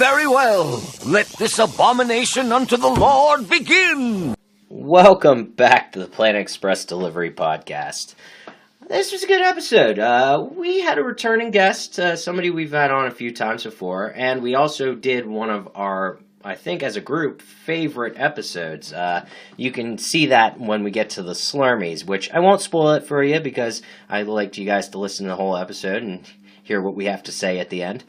Very well. Let this abomination unto the Lord begin. Welcome back to the Planet Express Delivery Podcast. This was a good episode. We had a returning guest, somebody we've had on a few times before, and we also did one of our, I think as a group, favorite episodes. You can see that when we get to the Slurmies, which I won't spoil it for you because I'd like you guys to listen to the whole episode and hear what we have to say at the end.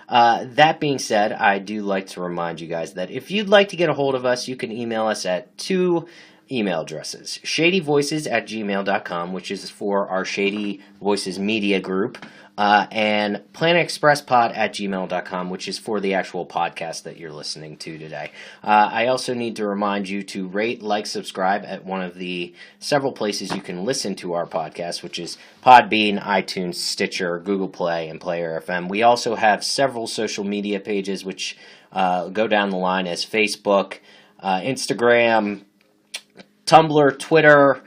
That being said, I do like to remind you guys that if you'd like to get a hold of us, you can email us at two email addresses. shadyvoices@gmail.com, which is for our Shady Voices Media Group, and planetexpresspod@gmail.com, which is for the actual podcast that you're listening to today. I also need to remind you to rate, like, subscribe at one of the several places you can listen to our podcast, which is Podbean, iTunes, Stitcher, Google Play, and Player FM. We also have several social media pages which go down the line as Facebook, Instagram, Tumblr, Twitter.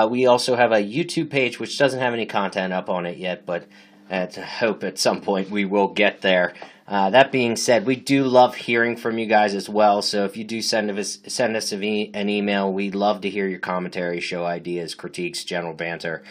We also have a YouTube page which doesn't have any content up on it yet, but I hope at some point we will get there. That being said, we do love hearing from you guys as well, so if you do send us an email, we'd love to hear your commentary, show ideas, critiques, general banter.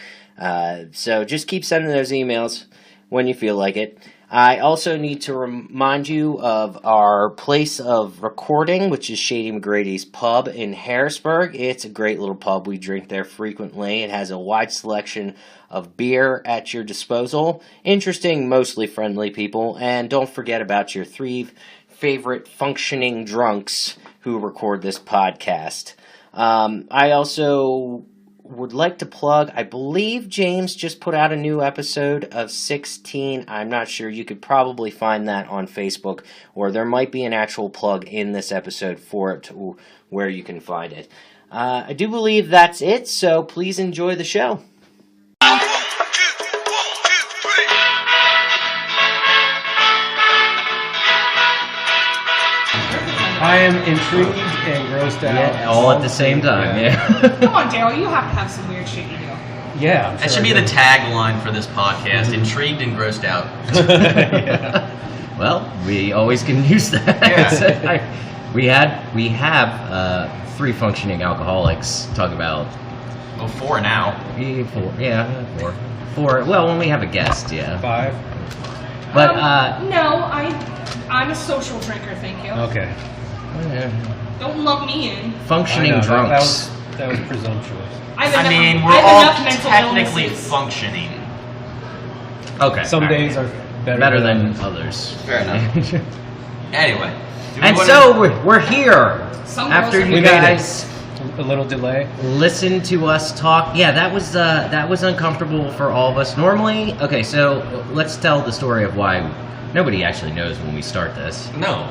So just keep sending those emails when you feel like it. I also need to remind you of our place of recording, which is Shady McGrady's Pub in Harrisburg. It's a great little pub. We drink there frequently. It has a wide selection of beer at your disposal. Interesting, mostly friendly people. And don't forget about your three favorite functioning drunks who record this podcast. I also would like to plug, I believe James just put out a new episode of 16. I'm not sure. You could probably find that on Facebook, or there might be an actual plug in this episode for it where you can find it. I do believe that's it, so please enjoy the show. I am intrigued and grossed out. Yeah, all at the same time, yeah. Come on, Darrell, you have to have some weird shit you do. Yeah. That should be the tagline for this podcast, intrigued and grossed out. Yeah. Well, we always can use that. Yeah. we have three functioning alcoholics talk about... Well, four now. Four. Well, when we have a guest, yeah. Five. But, No, I'm a social drinker, thank you. Okay. Don't lump me in. Functioning drunks. That was presumptuous. We're all technically functioning. Okay. Some days are better than others. Fair enough. Anyway. We're here. After you guys a little delay. Listen to us talk. Yeah, that was uncomfortable for all of us. Normally, okay, so let's tell the story of why nobody actually knows when we start this. No.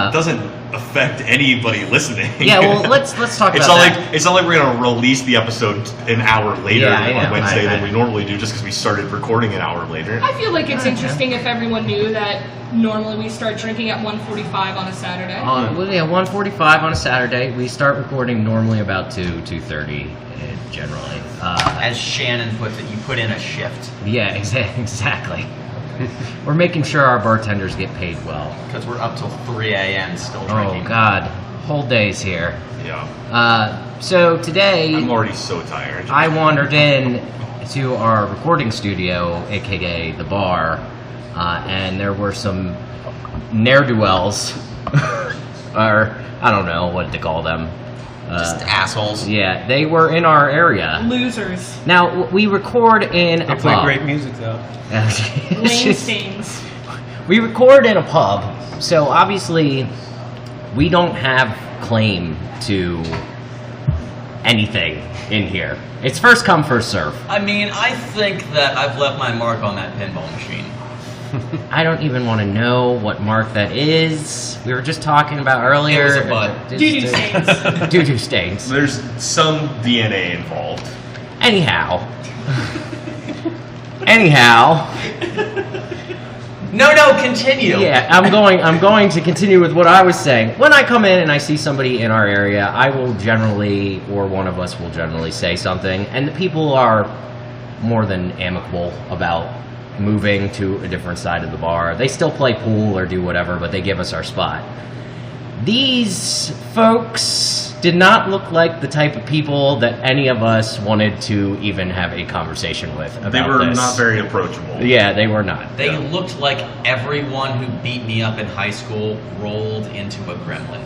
It doesn't affect anybody listening. Yeah, well, let's talk about that. It's not like we're going to release the episode an hour later on Wednesday than we normally do just because we started recording an hour later. I feel like it's interesting if everyone knew that normally we start drinking at 1:45 on a Saturday. 1:45 on a Saturday. We start recording normally about 2:30 generally. As Shannon puts it, you put in a shift. Yeah, exactly. We're making sure our bartenders get paid well. Because we're up till 3 a.m. still drinking. Oh, God. Whole days here. Yeah. So today... I'm already so tired. I wandered in to our recording studio, a.k.a. the bar, and there were some ne'er-do-wells, or I don't know what to call them. Just assholes. Yeah, they were in our area. Losers. Now, we record in a pub. They play great music, though. Lame stings. We record in a pub, so obviously we don't have claim to anything in here. It's first come, first serve. I mean, I think that I've left my mark on that pinball machine. I don't even want to know what mark that is. We were just talking about earlier. It was a butt. Doo-doo stains. Doo-doo stains. There's some DNA involved. Anyhow. No, continue. Yeah, I'm going to continue with what I was saying. When I come in and I see somebody in our area, I will generally, or one of us will generally say something, and the people are more than amicable about moving to a different side of the bar. They still play pool or do whatever, but they give us our spot. These folks did not look like the type of people that any of us wanted to even have a conversation with about They were this. not very approachable. Yeah, they were not. They looked like everyone who beat me up in high school rolled into a gremlin.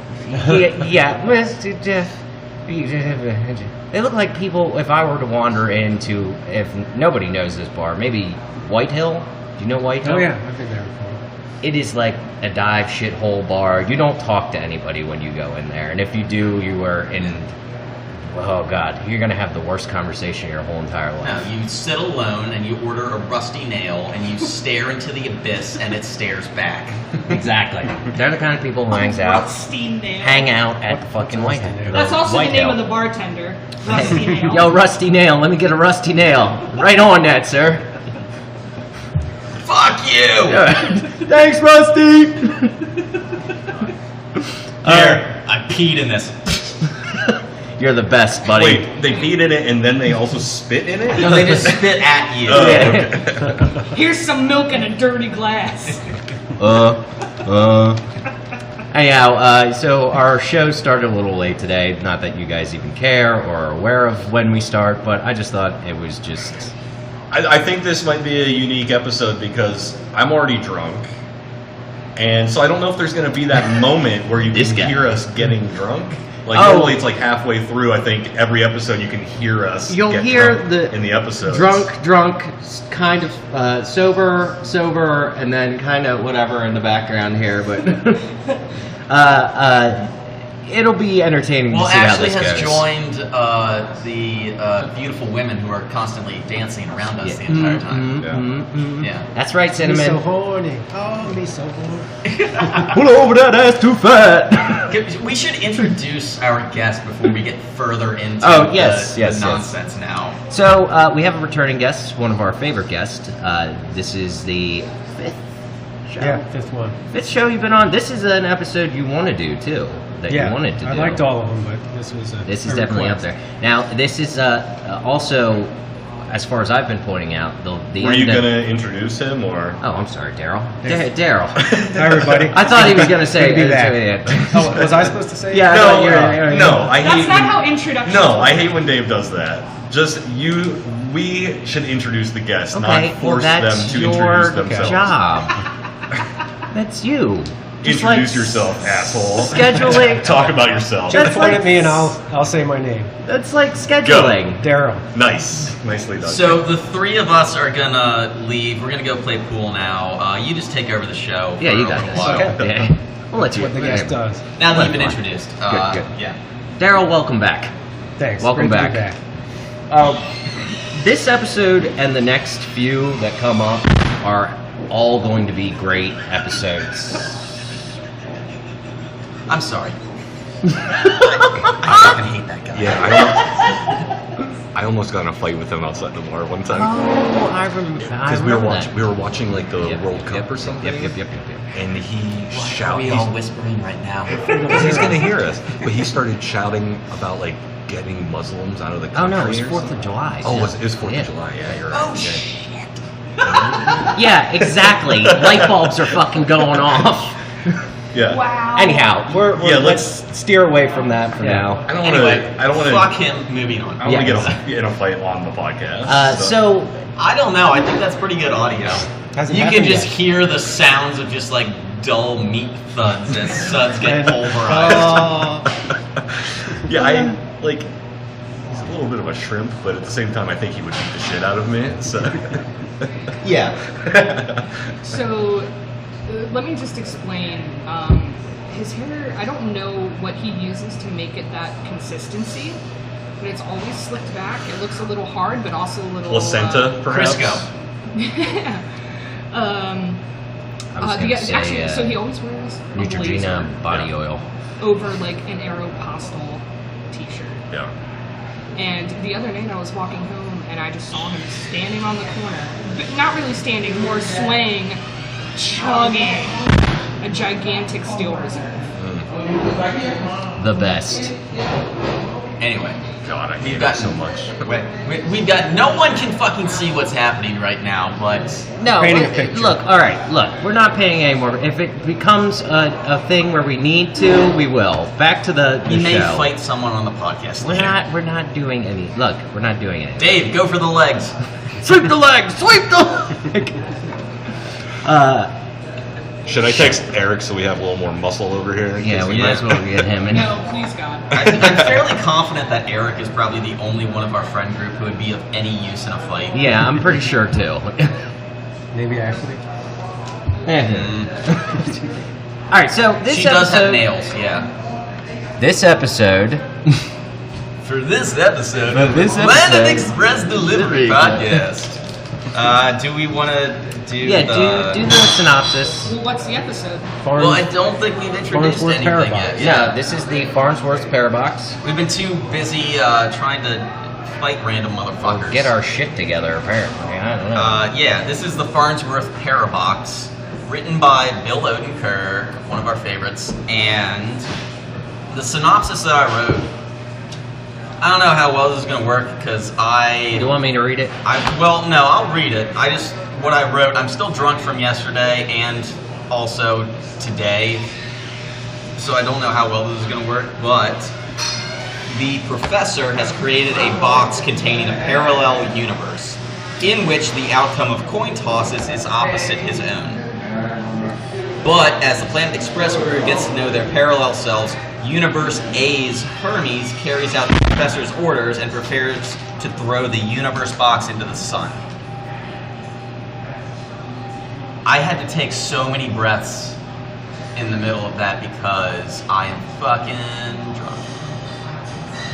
Yeah, Mr. Jeff. They look like people, if I were to wander into, if nobody knows this bar, maybe White Hill? Do you know White Hill? Oh yeah, I've been there before. It is like a dive shithole bar. You don't talk to anybody when you go in there. And if you do, you are in, oh God, you're going to have the worst conversation your whole entire life. Now, you sit alone and you order a rusty nail and you stare into the abyss and it stares back. Exactly. They're the kind of people who Rusty Nail. hang out at the fucking White Rusty Nail? Hill. That's also White the name Hill. of the bartender. Rusty Nail. Yo, Rusty Nail, let me get a Rusty Nail. Right on that, sir. Fuck you! Thanks, Rusty! Here, I peed in this. You're the best, buddy. Wait, they peed in it and then they also spit in it? No, they just spit at you. Oh, okay. Here's some milk in a dirty glass. Anyhow, so our show started a little late today. Not that you guys even care or are aware of when we start, but I just thought it was just... I think this might be a unique episode because I'm already drunk. And so I don't know if there's going to be that moment where you This can guy. hear us getting drunk. Like Oh. normally it's like halfway through, I think, every episode you can hear us You'll get hear drunk in the episodes. drunk, kind of sober, and then kind of whatever in the background here, but it'll be entertaining Well, to see how Ashley this has goes. joined the beautiful women who are constantly dancing around us the entire time. Yeah. That's right, Me Cinnamon. so horny. Oh, me so horny. Pull over that ass too fat. We should introduce our guest before we get further into yes. the nonsense now. So we have a returning guest, one of our favorite guests. This is the fifth show. Yeah, fifth one. Fifth show you've been on. This is an episode you want to do too. That Yeah, you wanted to do. I liked all of them, but this was This is definitely up there. Now, this is also, as far as I've been pointing out, the Were you end of- going to introduce him or? Oh, I'm sorry, Daryl. Thanks. Daryl. Hi, everybody. I thought he was going to say. Good to be back. Oh, was I supposed to say? Yeah. it? No, I hate That's not when, how introductions No, I work. hate when Dave does that. Just we should introduce the guest, Okay, not well, force them that's to your introduce themselves. job. That's you. Just Introduce like yourself, asshole. scheduling. Talk about yourself. Just That's point like- at me and I'll say my name. That's like scheduling. Daryl. Nice. Nicely done. So the three of us are gonna leave. We're gonna go play pool now. You just take over the show. Yeah, for you a got little this. while. Okay. Yeah. We'll let you. What the guest does. Now that you've been That's fine. introduced. Good. Yeah. Daryl, welcome back. Thanks. Welcome Great to be back. This episode and the next few that come up are all going to be great episodes. I'm sorry. I fucking hate that guy. yeah, I almost got in a fight with him outside the bar one time Oh, I remember. because we were watching like the Yep, World Cup or something. Yep. And he Why are we all whispering right now? he's gonna hear us, but he started shouting about like getting Muslims out of the Oh country. no, it was or 4th something. of July. Oh, it was 4th Yeah. of July? Yeah, you're right. Oh Yeah. shit. Yeah, exactly. Light bulbs are fucking going off. Yeah. Wow. Anyhow, Yeah, let's steer away from that for now. I don't want to. Anyway, I don't want to. fuck him. Moving on. I don't want to Yeah. get in a fight on the podcast. So I don't know. I think that's pretty good audio. Hasn't You can happened just yet. hear the sounds of just like dull meat thuds as Suds get pulverized. Yeah, I like. He's a little bit of a shrimp, but at the same time, I think he would beat the shit out of me. So. yeah, So, let me just explain. His hair, I don't know what he uses to make it that consistency, but it's always slicked back. It looks a little hard, but also a little... Placenta, perhaps. Crisco. I was gonna say actually, so he always wears a blazer Neutrogena body Yeah. oil. over like an Aeropostale t-shirt. Yeah. And the other night I was walking home and I just saw him standing on the corner. But not really standing, more swaying, chugging a gigantic Steel Reserve. The best. Anyway. God, I hate We've it got so much. We've got no one can fucking see what's happening right now, but No, Painting a picture. look, all right, look, we're not paying any more. If it becomes a thing where we need to, we will. Back to the we may show. fight someone on the podcast. We're later. not doing any. Look, we're not doing anything. Dave, go for the legs. Sweep the leg! Sweep the leg! Should I text Eric so we have a little more muscle over here? Yeah, we might as well get him in. No, please God. I'm fairly confident that Eric is probably the only one of our friend group who would be of any use in a fight. Yeah, I'm pretty sure too. Maybe actually. Alright, so this She episode. does have nails, yeah. This episode. For this episode For of this the Planet episode- Express Delivery Podcast, do we want to do Yeah, the... do the synopsis. Well, what's the episode? Well, I don't think we've introduced Farnsworth anything Parabox. yet. No, this is the Farnsworth Parabox. We've been too busy trying to fight random motherfuckers. Get our shit together, apparently. I don't know. Yeah, this is the Farnsworth Parabox, written by Bill Odenkirk, one of our favorites, and the synopsis that I wrote, I don't know how well this is going to work, because You want me to read it? well, no, I'll read it. What I wrote, I'm still drunk from yesterday and also today, so I don't know how well this is going to work, but the professor has created a box containing a parallel universe in which the outcome of coin tosses is opposite his own. But as the Planet Express crew gets to know their parallel selves, Universe A's Hermes carries out the professor's orders and prepares to throw the universe box into the sun. I had to take so many breaths in the middle of that because I am fucking drunk.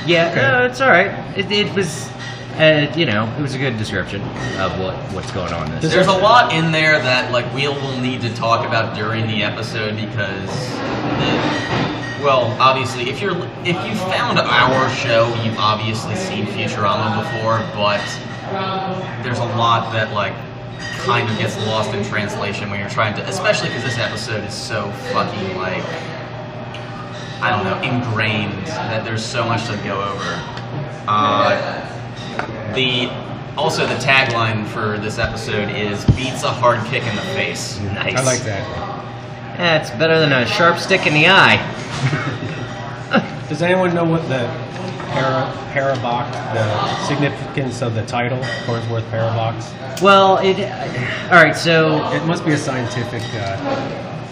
Yeah, no, it's alright. It was, it was a good description of what's going on in this. There's a lot in there that like we will need to talk about during the episode because, obviously, if you found our show, you've obviously seen Futurama before, but there's a lot that like kind of gets lost in translation when you're trying to, especially because this episode is so fucking like, I don't know, ingrained that there's so much to go over. Also the tagline for this episode is "Beats a hard kick in the face." Nice. I like that. Yeah, it's better than a sharp stick in the eye. Does anyone know what the Parabox, the significance of the title, Farnsworth Parabox? Well, alright, so... It must be a scientific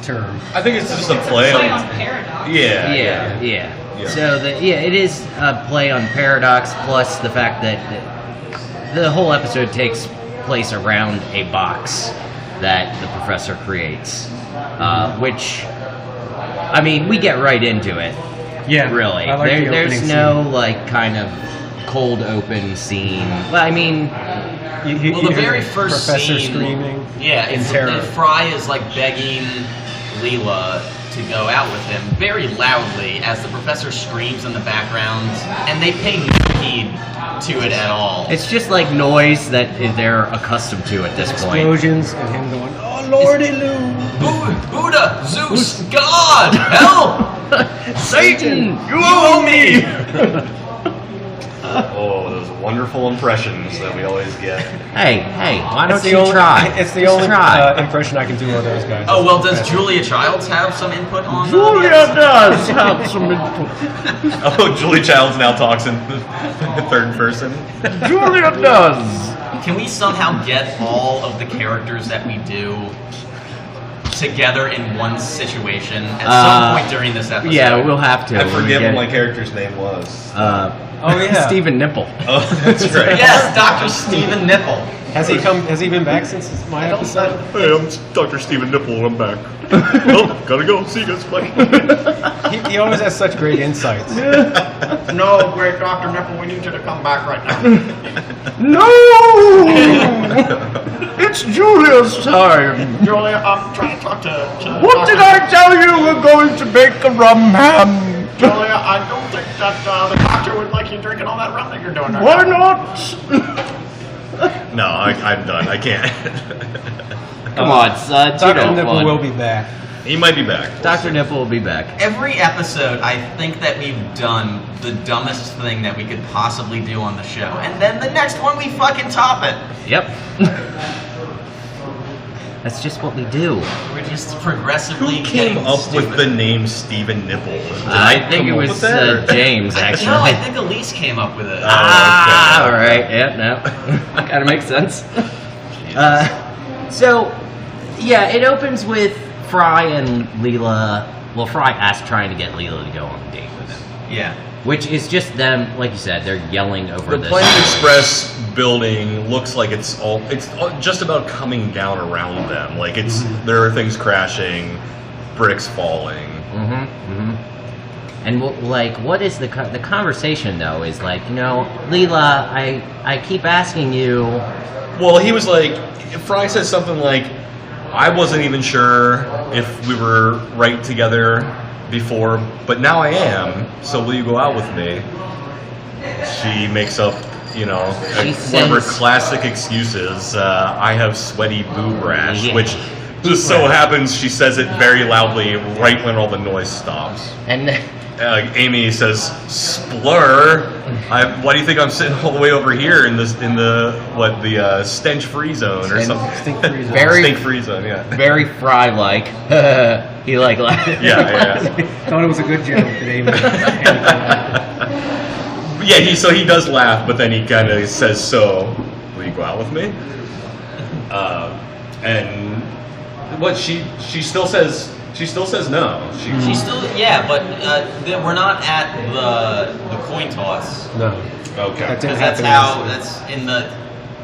term. I think it's just a play Play on. on Paradox. Yeah. Yeah. So, it is a play on paradox, plus the fact that the whole episode takes place around a box that the professor creates. Which, I mean, we get right into it. Yeah, Really. I like the There's opening no, scene. like, kind of cold open scene. Well, I mean... Well, the very first professor scene, screaming yeah, in it's terror. Fry is like begging Leela to go out with him very loudly as the professor screams in the background, and they pay no heed to it at all. It's just like noise that they're accustomed to at this point. explosions and him going, "Oh Lordy Lou!" Buddha, Zeus, God, help! Satan, you owe me! Oh, those wonderful impressions that we always get. Hey, why don't It's the you only, try? It's the Just only try. impression I can do of those guys. Oh, well, does Julia Childs have some input on Julia this? does have some input. Oh, Julie Childs now talks in third person. Julia does. Can we somehow get all of the characters that we do together in one situation at some point during this episode? Yeah, we'll have to. I when we forget get what my it. character's name was. Oh yeah. Stephen Nipple. Oh, that's right. Yes, Dr. Stephen Nipple. Has he been back since my episode? Hey, I'm Dr. Stephen Nipple. I'm back. Well, gotta go. See you guys. Bye. He always has such great insights. No, great Dr. Nipple, we need you to come back right now. No! It's Julia's time. Julia, I'm trying to talk to What did I tell you? We're going to make a rum ham. Julia, I don't think that the doctor would like you drinking all that rum that you're doing right Why not? No, I'm done. I can't. Come on, Suds. Dr. Nipple will be back. He might be back. Dr. Nipple will be back. Every episode, I think that we've done the dumbest thing that we could possibly do on the show, and then the next one we fucking top it. Yep. That's just what we do. We're just progressively Who came getting up stupid. with the name Steven Nipple? I think it was James, actually. No, I think Elise came up with it. Ah, all right. Yeah, no. Kind of makes sense. So, yeah, it opens with Fry and Leela. Well, Fry trying to get Leela to go on a date with him. Yeah. Which is just them, like you said, they're yelling over The this. Planet Express building looks like it's just about coming down around them. Like there are things crashing, bricks falling. And what is the conversation though? Is like, Leela, I keep asking you. Well, he was like, Fry says something like, I wasn't even sure if we were right together before, but now I am, so will you go out with me? She makes up, one of her classic excuses, I have sweaty boob rash, which just so happens she says it very loudly right when all the noise stops. And Amy says, "Splur, why do you think I'm sitting all the way over here in the stench-free zone or something?" Stink-free zone. Stink-free zone, yeah. very Fry-like. He laughed. Yeah. Thought it was a good joke today. Yeah, he does laugh, but then he kind of says, "So, will you go out with me?" And what she still says no. She still, but we're not at the coin toss. No. Okay. Because that's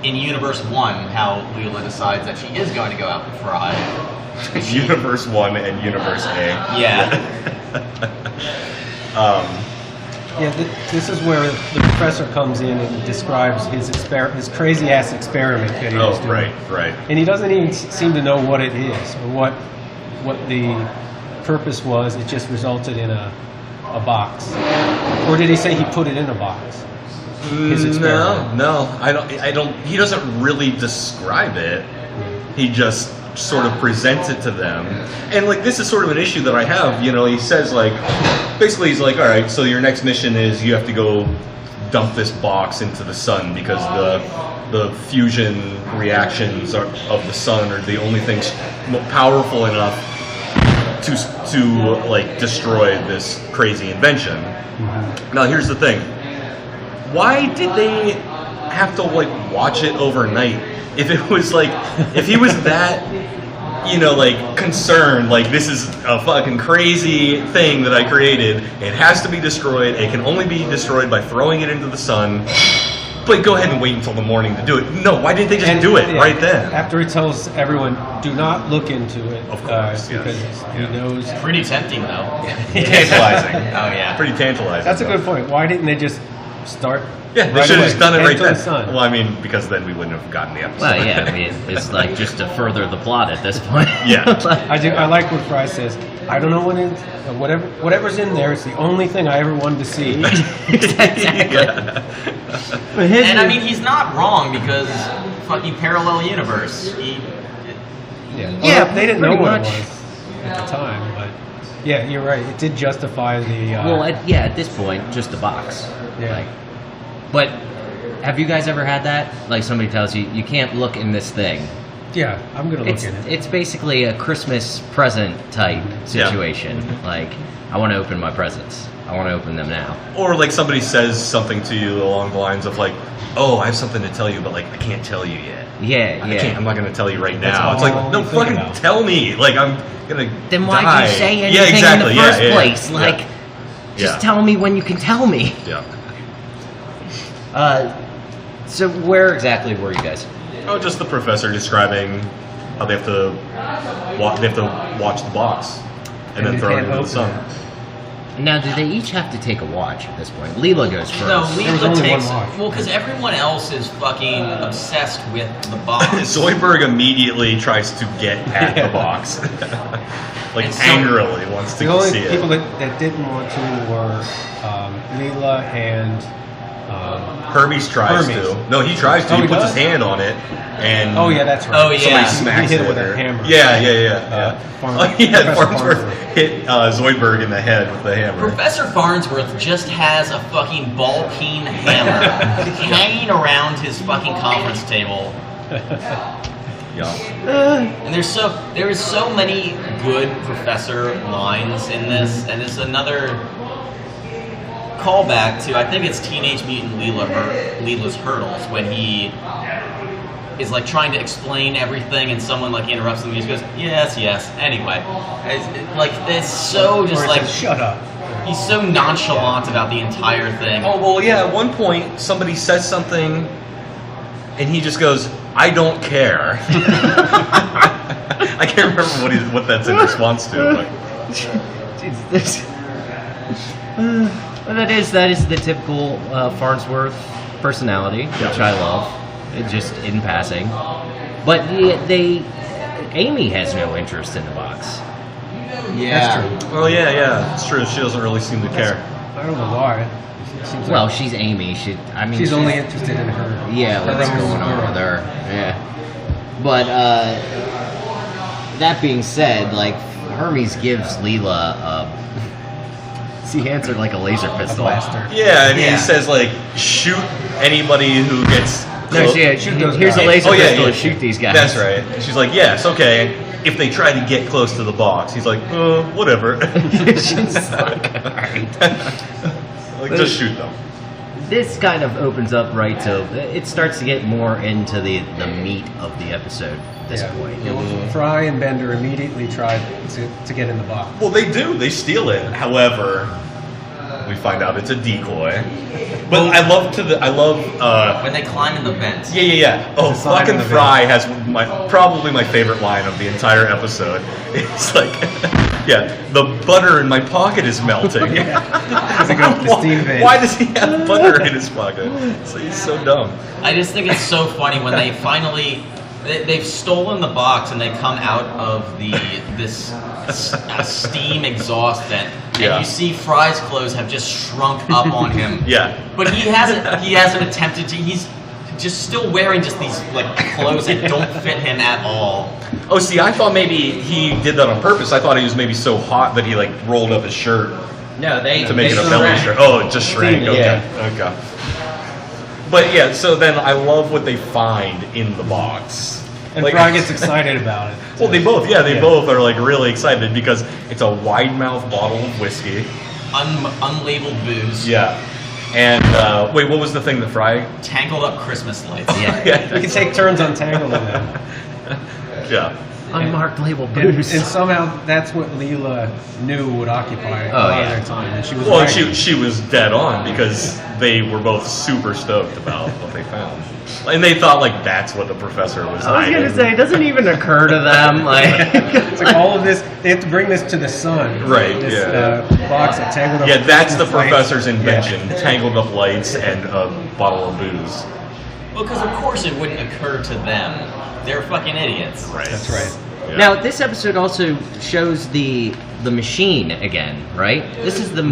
in Universe 1 how Leela decides that she is going to go out with Fry. Universe 1 and Universe A. Yeah. This is where the professor comes in and describes his crazy ass experiment that he was doing. Right. And he doesn't even seem to know what it is or what the purpose was. It just resulted in a box. Or did he say he put it in a box? His experiment. No. I don't. He doesn't really describe it. He just sort of presents it to them. And this is sort of an issue that I have. He says basically he's like, all right, so your next mission is you have to go dump this box into the sun because the fusion reactions of the sun are the only things powerful enough to destroy this crazy invention. Now here's the thing. Why did they have to watch it overnight? If it was if he was that concerned, this is a fucking crazy thing that I created, it has to be destroyed, it can only be destroyed by throwing it into the sun, but go ahead and wait until the morning to do it. No, why didn't they just do it right then? After he tells everyone, do not look into it. Of course, because he knows. Pretty tempting, though. Tantalizing. Oh, yeah. Pretty tantalizing. That's a good point. Why didn't they just start? Yeah, they right should have away? just done it Head right to the then. sun. Well, I mean, because then we wouldn't have gotten the episode. Well, yeah, I mean, it's just to further the plot at this point. Yeah. I like what Fry says. I don't know what it is. Whatever's in there is the only thing I ever wanted to see. Exactly. And I mean, he's not wrong because fucking parallel universe. Well, they didn't know pretty what much. it was at the time, but yeah, you're right. It did justify the. At this point, just a box. Yeah. But have you guys ever had that? Somebody tells you, you can't look in this thing. Yeah, I'm gonna look in it. It's basically a Christmas present type situation. I want to open my presents. I want to open them now. Or somebody says something to you along the lines of oh, I have something to tell you, but I can't tell you yet. Yeah. I'm not going to tell you right That's now. all It's I'm no, only fucking thinking about. tell me. I'm going to Then why'd die. you say anything in the first place? Just tell me when you can tell me. Yeah. So where exactly were you guys? Oh, just the professor describing how they have to watch the box and then you throw it can't into the open sun. it. Now, do they each have to take a watch at this point? Leela goes first. No, was Leela only takes. one watch. Well, because everyone else is fucking obsessed with the box. Zoidberg immediately tries to get at the box. And so- angrily wants to The only see people it. that didn't want to were Leela and Hermes tries Hermes. to. No, he tries to. Oh, he he puts does? his hand on it, and Oh yeah, that's right. Oh, yeah. somebody He smacks hit it it with with a her. hammer. Yeah. Professor Farnsworth hit Zoidberg in the head with the hammer. Professor Farnsworth just has a fucking ball peen hammer hanging around his fucking conference table. Yeah. And there is so many good Professor lines in this, and it's another callback to, I think it's Teenage Mutant Leela's Hurdles, when he is like trying to explain everything and someone like interrupts him and he just goes, yes. Anyway, it's so just Or it like, says, shut up. he's so nonchalant about the entire thing. Oh well, yeah. At one point, somebody says something, and he just goes, "I don't care." I can't remember what that's in response to. But. Well, that is the typical Farnsworth personality, which I love. It just in passing, but Amy has no interest in the box. Yeah. That's true. Well, yeah, it's true. She doesn't really seem to care. I don't know why. It seems Well, like she's Amy. she's only interested in her. Yeah, what's her own going on world. with her? Yeah, but that being said, like Hermes gives Leela he answered like a laser A pistol. blaster. Yeah, and Yeah. he says like, "Shoot anybody who gets." No, close." shoot those here's guys. a laser Oh, yeah, pistol yeah. to shoot these guys. That's right. She's like, "Yes, okay." If they try to get close to the box, he's like, "Whatever." She's like, alright. Like, just shoot them. This kind of opens up right to it starts to get more into the meat of the episode at this point. Yeah, well, Fry and Bender immediately tried to get in the box. Well, they do. They steal it. However, we find out it's a decoy. But I love. When they climb in the vents. Yeah. Oh, It's a sign fucking of the Fry has probably my favorite line of the entire episode. It's like, yeah, the butter in my pocket is melting. Because it goes to the steam vent. Why does he have butter in his pocket? He's so dumb. I just think it's so funny when they finally they've stolen the box and they come out of this steam exhaust vent, and Yeah. you see Fry's clothes have just shrunk up on him. Yeah. But he hasn't attempted to. He's just still wearing just these like clothes that don't fit him at all. Oh, see, I thought maybe he did that on purpose. I thought he was maybe so hot that he like rolled up his shirt No, they to make it a they belly shrank. shirt. Oh, it just shrank. Yeah. Okay. But yeah, so then I love what they find in the box. And Like- Fry gets excited about it. Well, they both are like really excited because it's a wide mouth bottle of whiskey. Unlabeled booze. Yeah. And wait, what was the thing that Fry? Tangled up Christmas lights. Yeah. We can take turns untangling them. Yeah. Unmarked label And booze. somehow that's what Leela knew would occupy a Oh, lot yeah. of their time. And she was Well, right. she was dead on because they were both super stoked about what they found, and they thought like that's what the professor was I was hiding. gonna say, it doesn't even occur to them. Like, It's like all of this, they have to bring this to the sun. Right, This yeah. box of tangled up. Yeah, that's the Christmas lights. professor's invention: tangled up lights and a bottle of booze. Well, because of course it wouldn't occur to them. They're fucking idiots. Right. That's right. Yeah. Now, this episode also shows the machine again, right? This is the.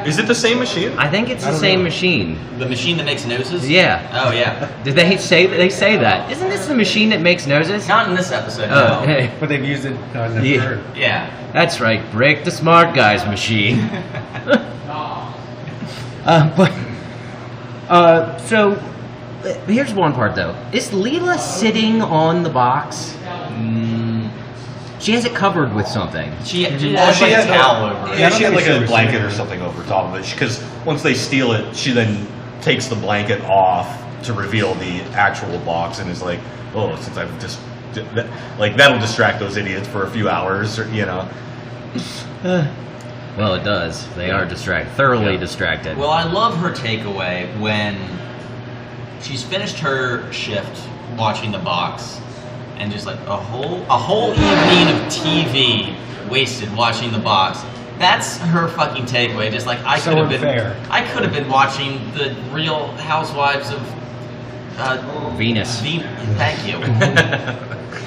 Is it the same machine? I think it's I the don't same know. machine. The machine that makes noses? Yeah. Oh, yeah. Did they say that? Isn't this the machine that makes noses? Not in this episode, Oh, no. hey. But they've used it on the Yeah. third. Yeah. That's right. Break the smart guy's machine. So here's one part though. Is Leela sitting on the box? She has it covered with something. She has she like has a towel over it. Yeah, she had like think a she was blanket sitting or there. something over top of it. Because once they steal it, she then takes the blanket off to reveal the actual box, and is like, "Oh, since I've just like that'll distract those idiots for a few hours, or, you know." Well, it does. They are thoroughly Yeah. distracted. Well, I love her takeaway when she's finished her shift watching the box, and just like a whole evening of TV wasted watching the box. That's her fucking takeaway. Just like I So could have unfair. been, I could have been watching the Real Housewives of Venus. Thank you.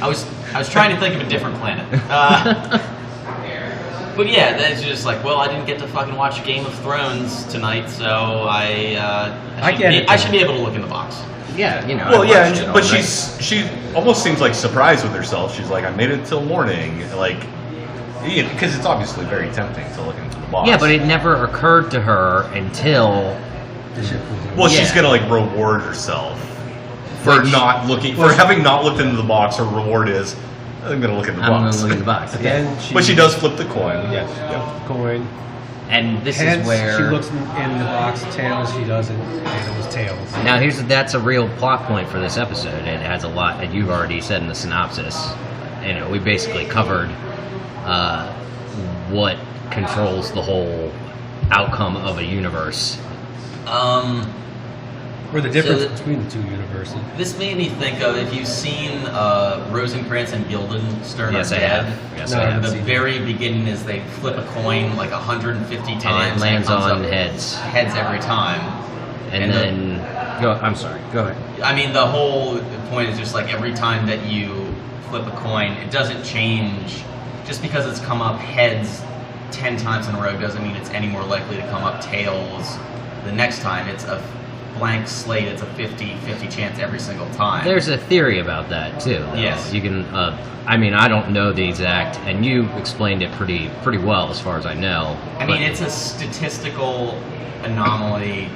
I was trying to think of a different planet. But yeah, that's just like, well, I didn't get to fucking watch Game of Thrones tonight, so I should be able to look in the box. Yeah, you know. Well, I yeah, watched it all but night. she almost seems like surprised with herself. She's like, I made it till morning, like, because it's obviously very tempting to look into the box. Yeah, but it never occurred to her until. Well, she's Yeah. gonna like reward herself for Which- not looking, for having not looked into the box. Her reward is, I'm gonna look in the I'm box. gonna look in the box. Then But she does flip the coin. Yes. Yep. Coin. And this Heads, is where she looks in the box. Tails, she doesn't. And it was tails. now that's a real plot point for this episode. And it has a lot that you've already said in the synopsis. You know, we basically covered what controls the whole outcome of a universe. Or the difference So between the two universes. This made me think of, if you've seen Rosencrantz and Guildenstern Yes, are I Dead. have. Yes, No, I I have. haven't The seen very beginning is they flip a coin like 150 times. And it lands comes on up heads. Heads every time. And And then I'm sorry. Go ahead. I mean, the whole point is just like every time that you flip a coin, it doesn't change. Just because it's come up heads 10 times in a row doesn't mean it's any more likely to come up tails the next time. It's a blank slate. It's a 50-50 chance every single time. There's a theory about that too. Though. Yes. You can. I mean, I don't know the exact, and you explained it pretty well as far as I know. I mean, it's a statistical anomaly,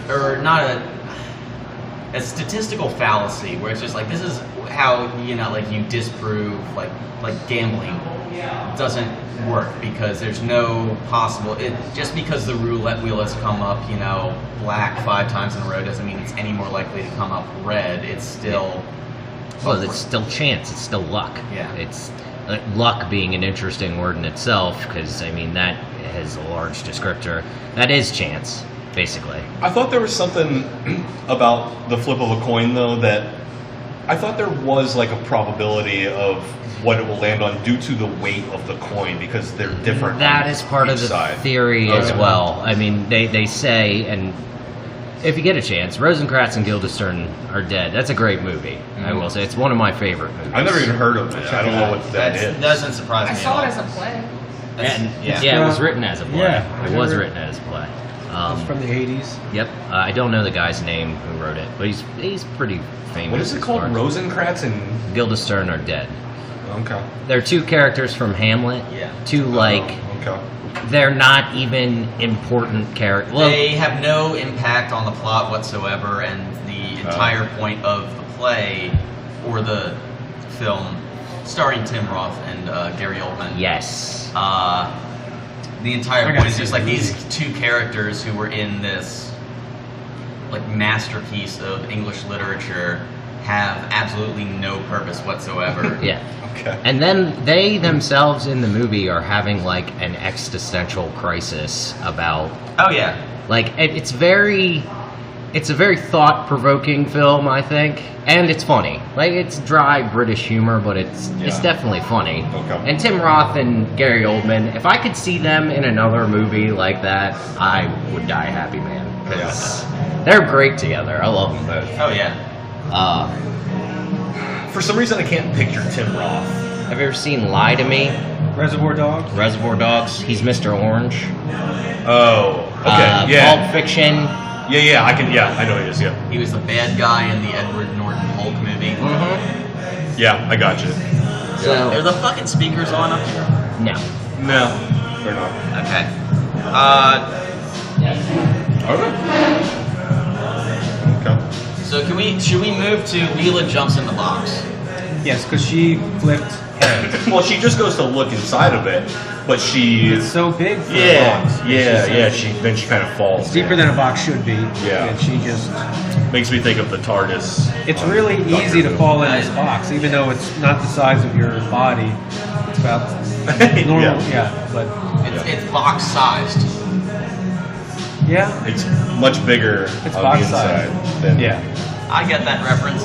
or not a statistical fallacy, where it's just like, this is how, you know, like you disprove like gambling doesn't work, because there's no possible, just because the roulette wheel has come up, you know, black 5 times in a row doesn't mean it's any more likely to come up red. It's still Well, it's still chance. It's still luck. Yeah. It's luck being an interesting word in itself, because I mean that has a large descriptor. That is chance, basically. I thought there was something about the flip of a coin, though, that I thought there was like a probability of what it will land on due to the weight of the coin, because they're different. That on is part of each the side. theory as Okay. well. I mean, they say, and if you get a chance, Rosencrantz and Guildenstern are Dead. That's a great movie. I will say it's one of my favorite movies. I've never even heard of it. I don't know what that is. doesn't surprise me I at saw all. it as a play. That's- And yeah. it was written as a play. Yeah, it was I written as a play. It's from the 80s. Yep. I don't know the guy's name who wrote it, but he's pretty famous. What is it as called? far as- Rosencrantz and... Guildenstern are Dead. Okay. They're two characters from Hamlet. Yeah. Two like Okay. they're not even important characters. Well, They have no impact on the plot whatsoever, and the entire point of the play or the film, starring Tim Roth and Gary Oldman. yes. The entire I gotta point is see just the like movie. these two characters who were in this like masterpiece of English literature have absolutely no purpose whatsoever. Yeah. Okay. And then they themselves in the movie are having like an existential crisis about Oh yeah. like it's a very thought-provoking film, I think, and it's funny. Like it's dry British humor, but it's definitely funny. Okay. And Tim Roth and Gary Oldman, if I could see them in another movie like that, I would die a happy man. 'Cause they're great together. I love them both. Oh yeah. For some reason, I can't picture Tim Roth. Have you ever seen Lie to Me? Reservoir Dogs. Reservoir Dogs. He's Mr. Orange. Oh. Okay. yeah. Pulp Fiction. Yeah. I can. Yeah. I know he is. Yeah. He was the bad guy in the Edward Norton Hulk movie. Yeah. I got you. Are the fucking speakers on up here? No. No, they're not. Okay. Okay. So should we move to Leela jumps in the box? Yes, because she flipped heads. Well, she just goes to look inside of it, but she. It's so big for a Yeah. box. Yeah. Then she kind of falls. It's deeper than a box should be. Yeah. And she just... Makes me think of the TARDIS. It's really Doctor easy to Who. fall in this box, even though it's not the size of your body. It's about normal. Yeah. But It's box sized. yeah. It's much bigger It's on box the inside size. than. Yeah. I get that reference.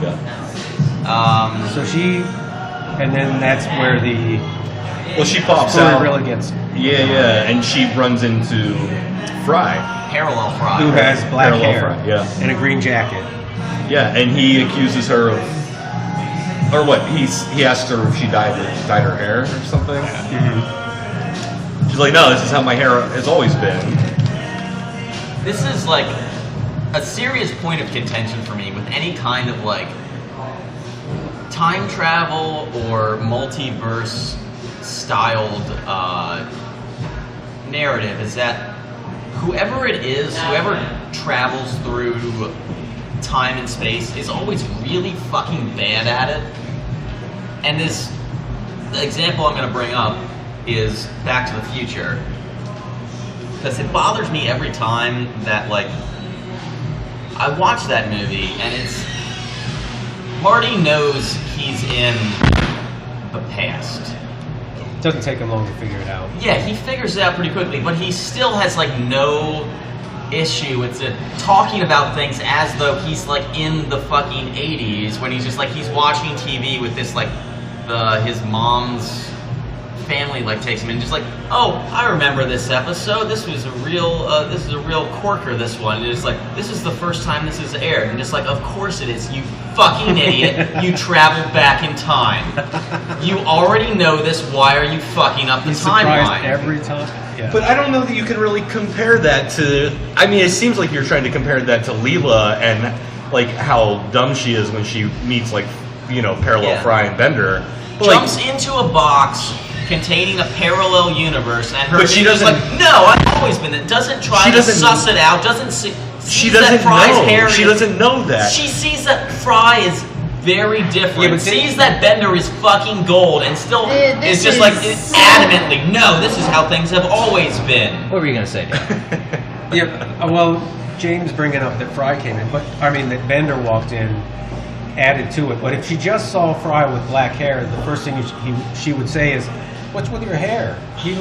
Yeah. So she, and then that's where the Well, she pops story out. really gets. Yeah, and she runs into Fry. Parallel fry. Who has black Parallel hair Fry, yeah. and a green jacket. Yeah, and he accuses her of Or what? He asked her if she dyed her hair or something. Mm-hmm. She's like, no, this is how my hair has always been. This is like a serious point of contention for me with any kind of like time travel or multiverse styled narrative, is that whoever it is, whoever travels through time and space is always really fucking bad at it. And the example I'm going to bring up is Back to the Future. Because it bothers me every time that, like, I watch that movie and it's... Marty knows he's in the past. It doesn't take him long to figure it out. Yeah, he figures it out pretty quickly, but he still has, like, no issue with it, talking about things as though he's, like, in the fucking 80s, when he's just, like, he's watching TV with this, like, his mom's family, like, takes him in, just like, oh, I remember this episode, this is a real corker, this one, and it's like, this is the first time this is aired, and just like, of course it is, you fucking idiot, you traveled back in time. You already know this, why are you fucking up the timeline? Every time. Yeah. But I don't know that you can really compare that to... I mean, it seems like you're trying to compare that to Leela and, like, how dumb she is when she meets, like, you know, Parallel Fry and Bender. But, jumps into a box containing a parallel universe, and her but she doesn't... like, no, I've always been there. Doesn't try to suss it out, doesn't see... She doesn't know. She doesn't know that. She sees that Fry is very different. Yeah, sees that Bender is fucking gold, and still is just like adamantly, no, this is how things have always been. What were you gonna say, Dave? Yeah, well, James bringing up that Fry came in, but I mean that Bender walked in, added to it. But if she just saw Fry with black hair, the first thing she would say is, "What's with your hair? You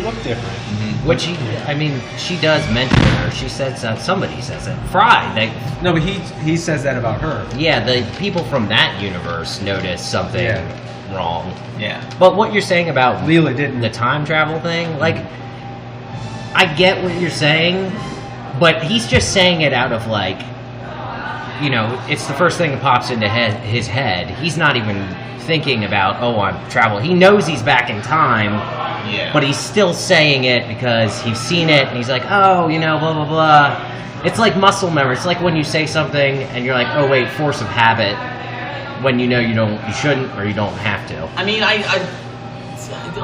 look different." Mm-hmm. Which she does mention it, or she said somebody says it. Fry. No, but he says that about her. Yeah, the people from that universe noticed something wrong. Yeah. But what you're saying about Leela didn't. The time travel thing, like, I get what you're saying, but he's just saying it out of, like, you know, it's the first thing that pops into his head. He's not even thinking about, oh, I'm traveling. He knows he's back in time, but he's still saying it because he's seen it, and he's like, oh, you know, blah, blah, blah. It's like muscle memory. It's like when you say something, and you're like, oh, wait, force of habit, when you know you shouldn't, or you don't have to. I mean, I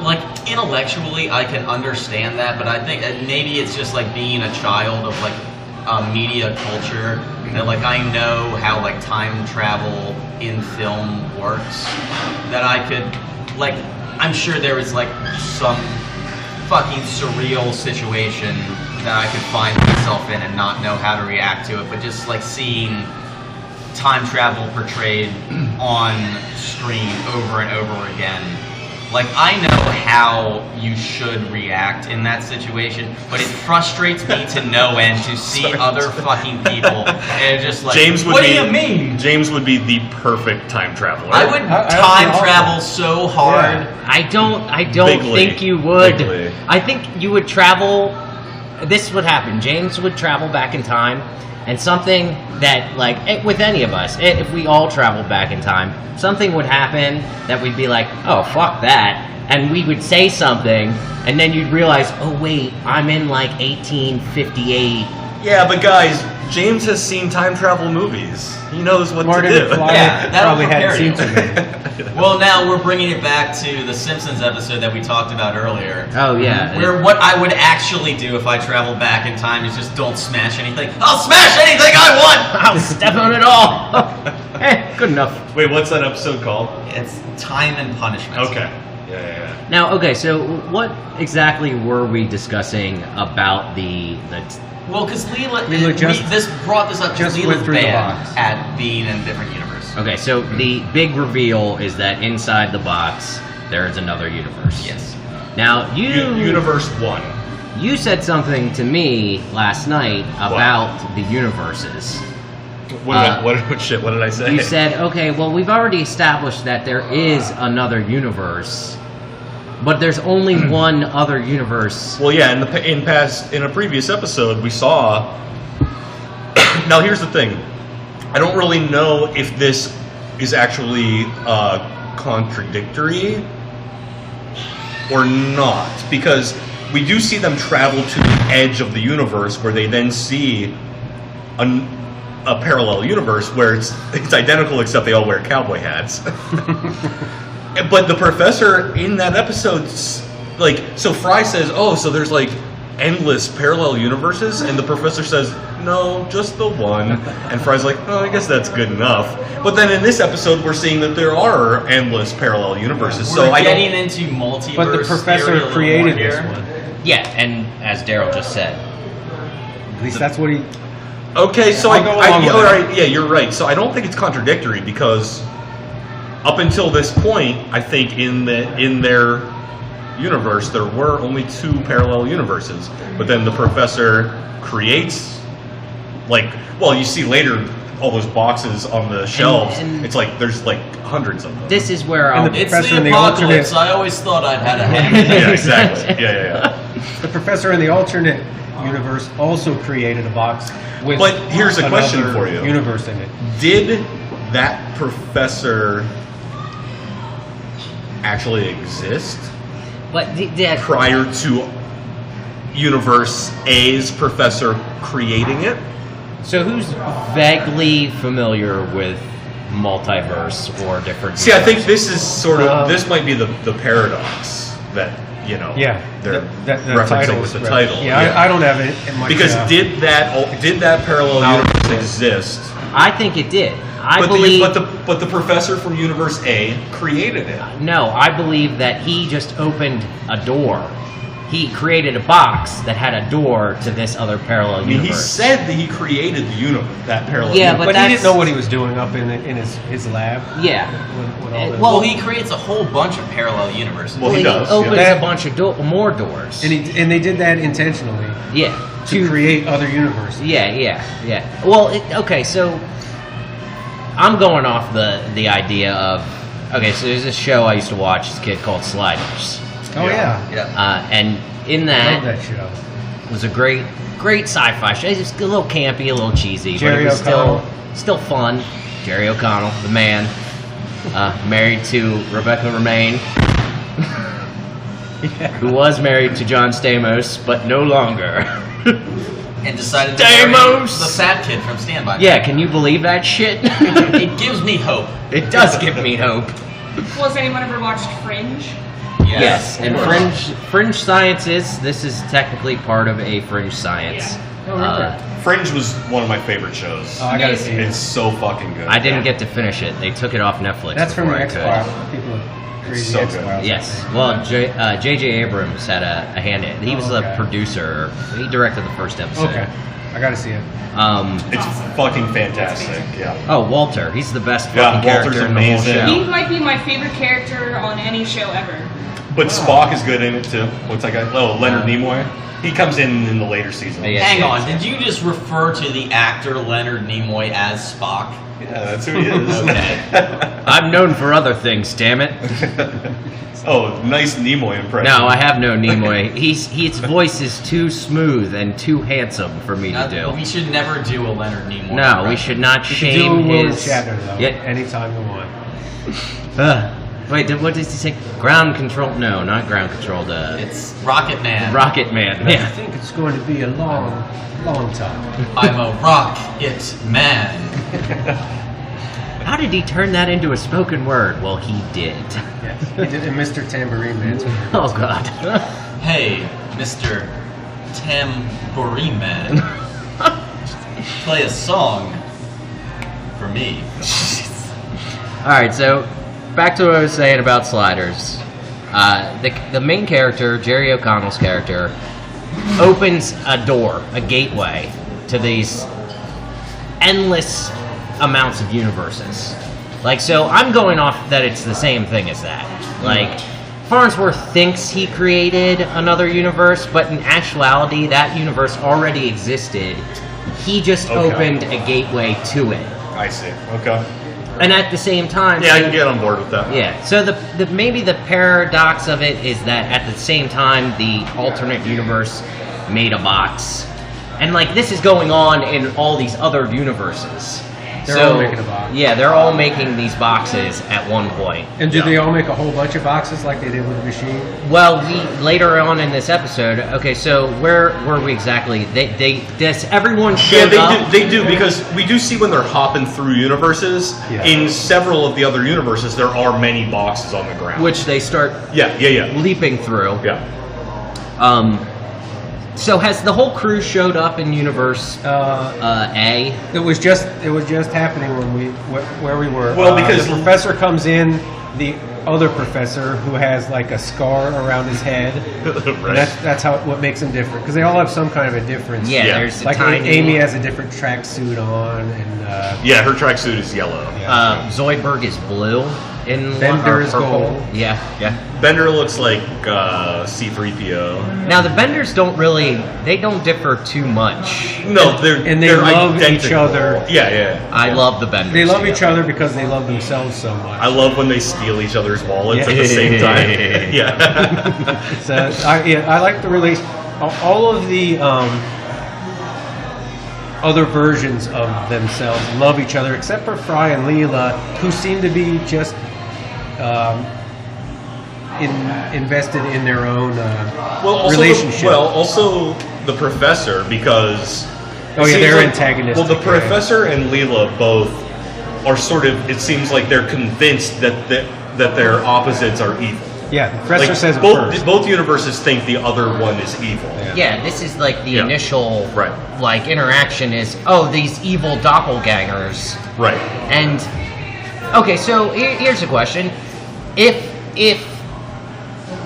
like, intellectually, I can understand that, but I think maybe it's just, like, being a child of, like, media culture, that, like, I know how, like, time travel in film works, that I could, like, I'm sure there was, like, some fucking surreal situation that I could find myself in and not know how to react to it, but just, like, seeing time travel portrayed on screen over and over again. Like, I know how you should react in that situation, but it frustrates me to no end to see other fucking people and just like, what do you mean? James would be the perfect time traveler. I would time travel so hard. Yeah. I don't think you would. Bigly. I think you would travel. This would happen. James would travel back in time, and something that, like, with any of us, if we all traveled back in time, something would happen that we'd be like, oh, fuck that. And we would say something, and then you'd realize, oh, wait, I'm in, like, 1858. Yeah, but guys, James has seen time travel movies. He knows what to do. Yeah, that'll probably hadn't seen too many. Well, now we're bringing it back to the Simpsons episode that we talked about earlier. Oh, yeah. Where what I would actually do if I traveled back in time is just don't smash anything. I'll smash anything I want! I'll step on it all! Good enough. Wait, what's that episode called? It's Time and Punishment. Okay. Yeah. Now, okay, so what exactly were we discussing about the well, because Leela brought this up because just went Leela's through the bad box. at being in a different universe. Okay, so the big reveal is that inside the box there is another universe. Yes. Now Universe 1. You said something to me last night about the universes. What did I say? You said, okay, well, we've already established that there is another universe, but there's only one other universe. Well, yeah, in a previous episode, we saw... Now, here's the thing. I don't really know if this is actually contradictory or not, because we do see them travel to the edge of the universe where they then see a parallel universe where it's identical except they all wear cowboy hats. But the professor in that episode, like, so Fry says, oh, so there's like endless parallel universes, and the professor says, no, just the one. And Fry's like, oh, I guess that's good enough. But then in this episode, we're seeing that there are endless parallel universes. We're getting into multiverse. But the professor created this one. Yeah, and as Darrell just said. At least that's what he... Okay, so I'll go along with all that. right, yeah, you're right. So I don't think it's contradictory, because up until this point, I think in their universe there were only 2 parallel universes. But then the professor creates, like, well, you see later all those boxes on the shelves. And it's like there's like hundreds of them. This is where And I'll... the It's professor the in the apocalypse. alternate... I always thought I'd had a hand. Yeah, exactly. Yeah. The professor in the alternate universe also created a box with But here's a question another for you. universe in it. Did that professor actually exist But that... prior to Universe A's professor creating it? So who's vaguely familiar with multiverse or different... See, I think this is sort of, this might be the paradox that, you know, Yeah, they're that referencing with the title. Yeah, I don't have it in my... Because did that parallel universe exist? I think it did. I But believe... but the professor from Universe A created it. No, I believe that he just opened a door. He created a box that had a door to this other parallel I mean, universe. he said that he created that parallel Yeah, universe. But he that's- didn't know what he was doing up in his lab. Yeah. When all this- Well, he creates a whole bunch of parallel universes. Well, he does, opens yeah. a bunch of more doors. and they did that intentionally Yeah. to create other universes. Yeah. Well, okay, so I'm going off the idea of... Okay, so there's this show I used to watch as a kid called Sliders. Oh yeah, And in I love that that show. was a great sci-fi show. It was a little campy, a little cheesy, Jerry but it was O'Connell. still fun. Jerry O'Connell, the man, married to Rebecca Romaine, who was married to John Stamos, but no longer. And decided to marry Stamos! the fat kid from Stand By Me. Yeah, can you believe that shit? It gives me hope. It does give me hope. Well, has anyone ever watched Fringe? Yes, and fringe sciences. This is technically part of a fringe science. Oh, really? Fringe was one of my favorite shows. Oh, I gotta see it. It's so fucking good. I didn't get to finish it. They took it off Netflix. That's from before the I could. X-Files. People crazy so good. X-Files. Yes. Well, J.J. Abrams had a hand in it. He was the Okay. producer. He directed the first episode. Okay, I gotta see it. It's fucking fantastic. Yeah. Oh, Walter. He's the best Yeah, fucking Walter's character in the whole amazing. He show. might be my favorite character on any show ever. But Spock is good in it too. What's that guy? Oh, Leonard Nimoy. He comes in the later season. Yeah. Hang on, did you just refer to the actor Leonard Nimoy as Spock? Yeah, that's who he is. Okay. I'm known for other things, damn it. Oh, nice Nimoy impression. No, I have no Nimoy. His voice is too smooth and too handsome for me to do. We should never do a Leonard Nimoy. No, we impression. should not You shame can do William his... Shatner though. Yeah. Anytime you want. Wait, what does he say? Ground control? No, not ground control. It's Rocket Man. I Rocket Man. Yeah. think it's going to be a long time. I'm a Rocket Man. How did he turn that into a spoken word? Well, he did. Yes, he did in Mr. Tambourine Man. Oh, God. Hey, Mr. Tambourine Man. Play a song for me. All right, so back to what I was saying about Sliders. The main character, Jerry O'Connell's character, opens a door, a gateway, to these endless amounts of universes. Like, so I'm going off that it's the same thing as that. Like, Farnsworth thinks he created another universe, but in actuality, that universe already existed. He just opened a gateway to it. I see. Okay. And at the same time... Yeah, I can get on board with that. Yeah, so maybe the paradox of it is that at the same time, the alternate universe made a box. And, like, this is going on in all these other universes. They're all making a box. Yeah, they're all making these boxes at one point. And do they all make a whole bunch of boxes like they did with the machine? Well, later on in this episode. Okay, so where were we exactly? Does everyone show up? They do because we do see when they're hopping through universes. Yeah. In several of the other universes, there are many boxes on the ground, Which they start leaping through. Yeah. So has the whole crew showed up in Universe A? It was just happening where we were. Well, because the professor comes in, the other professor who has like a scar around his head. Right. And that's what makes them different because they all have some kind of a difference. Yeah, Yeah. there's a Like tiny... Amy has a different tracksuit on, and Her tracksuit is yellow. Zoidberg is blue. Bender is purple. gold. Yeah. Bender looks like C-3PO. Now the Benders don't differ too much. No, they're love identical. each other. Yeah. I love the Benders. They love each together. other because they love themselves so much. I love when they steal each other's wallets Yeah. at the same time. Yeah. So I like the release. All of the other versions of themselves love each other, except for Fry and Leela, who seem to be just invested in their own relationship. Also the professor, because Oh, it yeah, seems they're like- antagonistic. Well, the right? professor and Leela both are sort of. It seems like they're convinced that their opposites are evil. Yeah, the professor Like, says it both first. both universes think the other one is evil. Yeah, this is like the Yeah. initial Right. like interaction is these evil doppelgangers. Right. And okay, so here's a question: if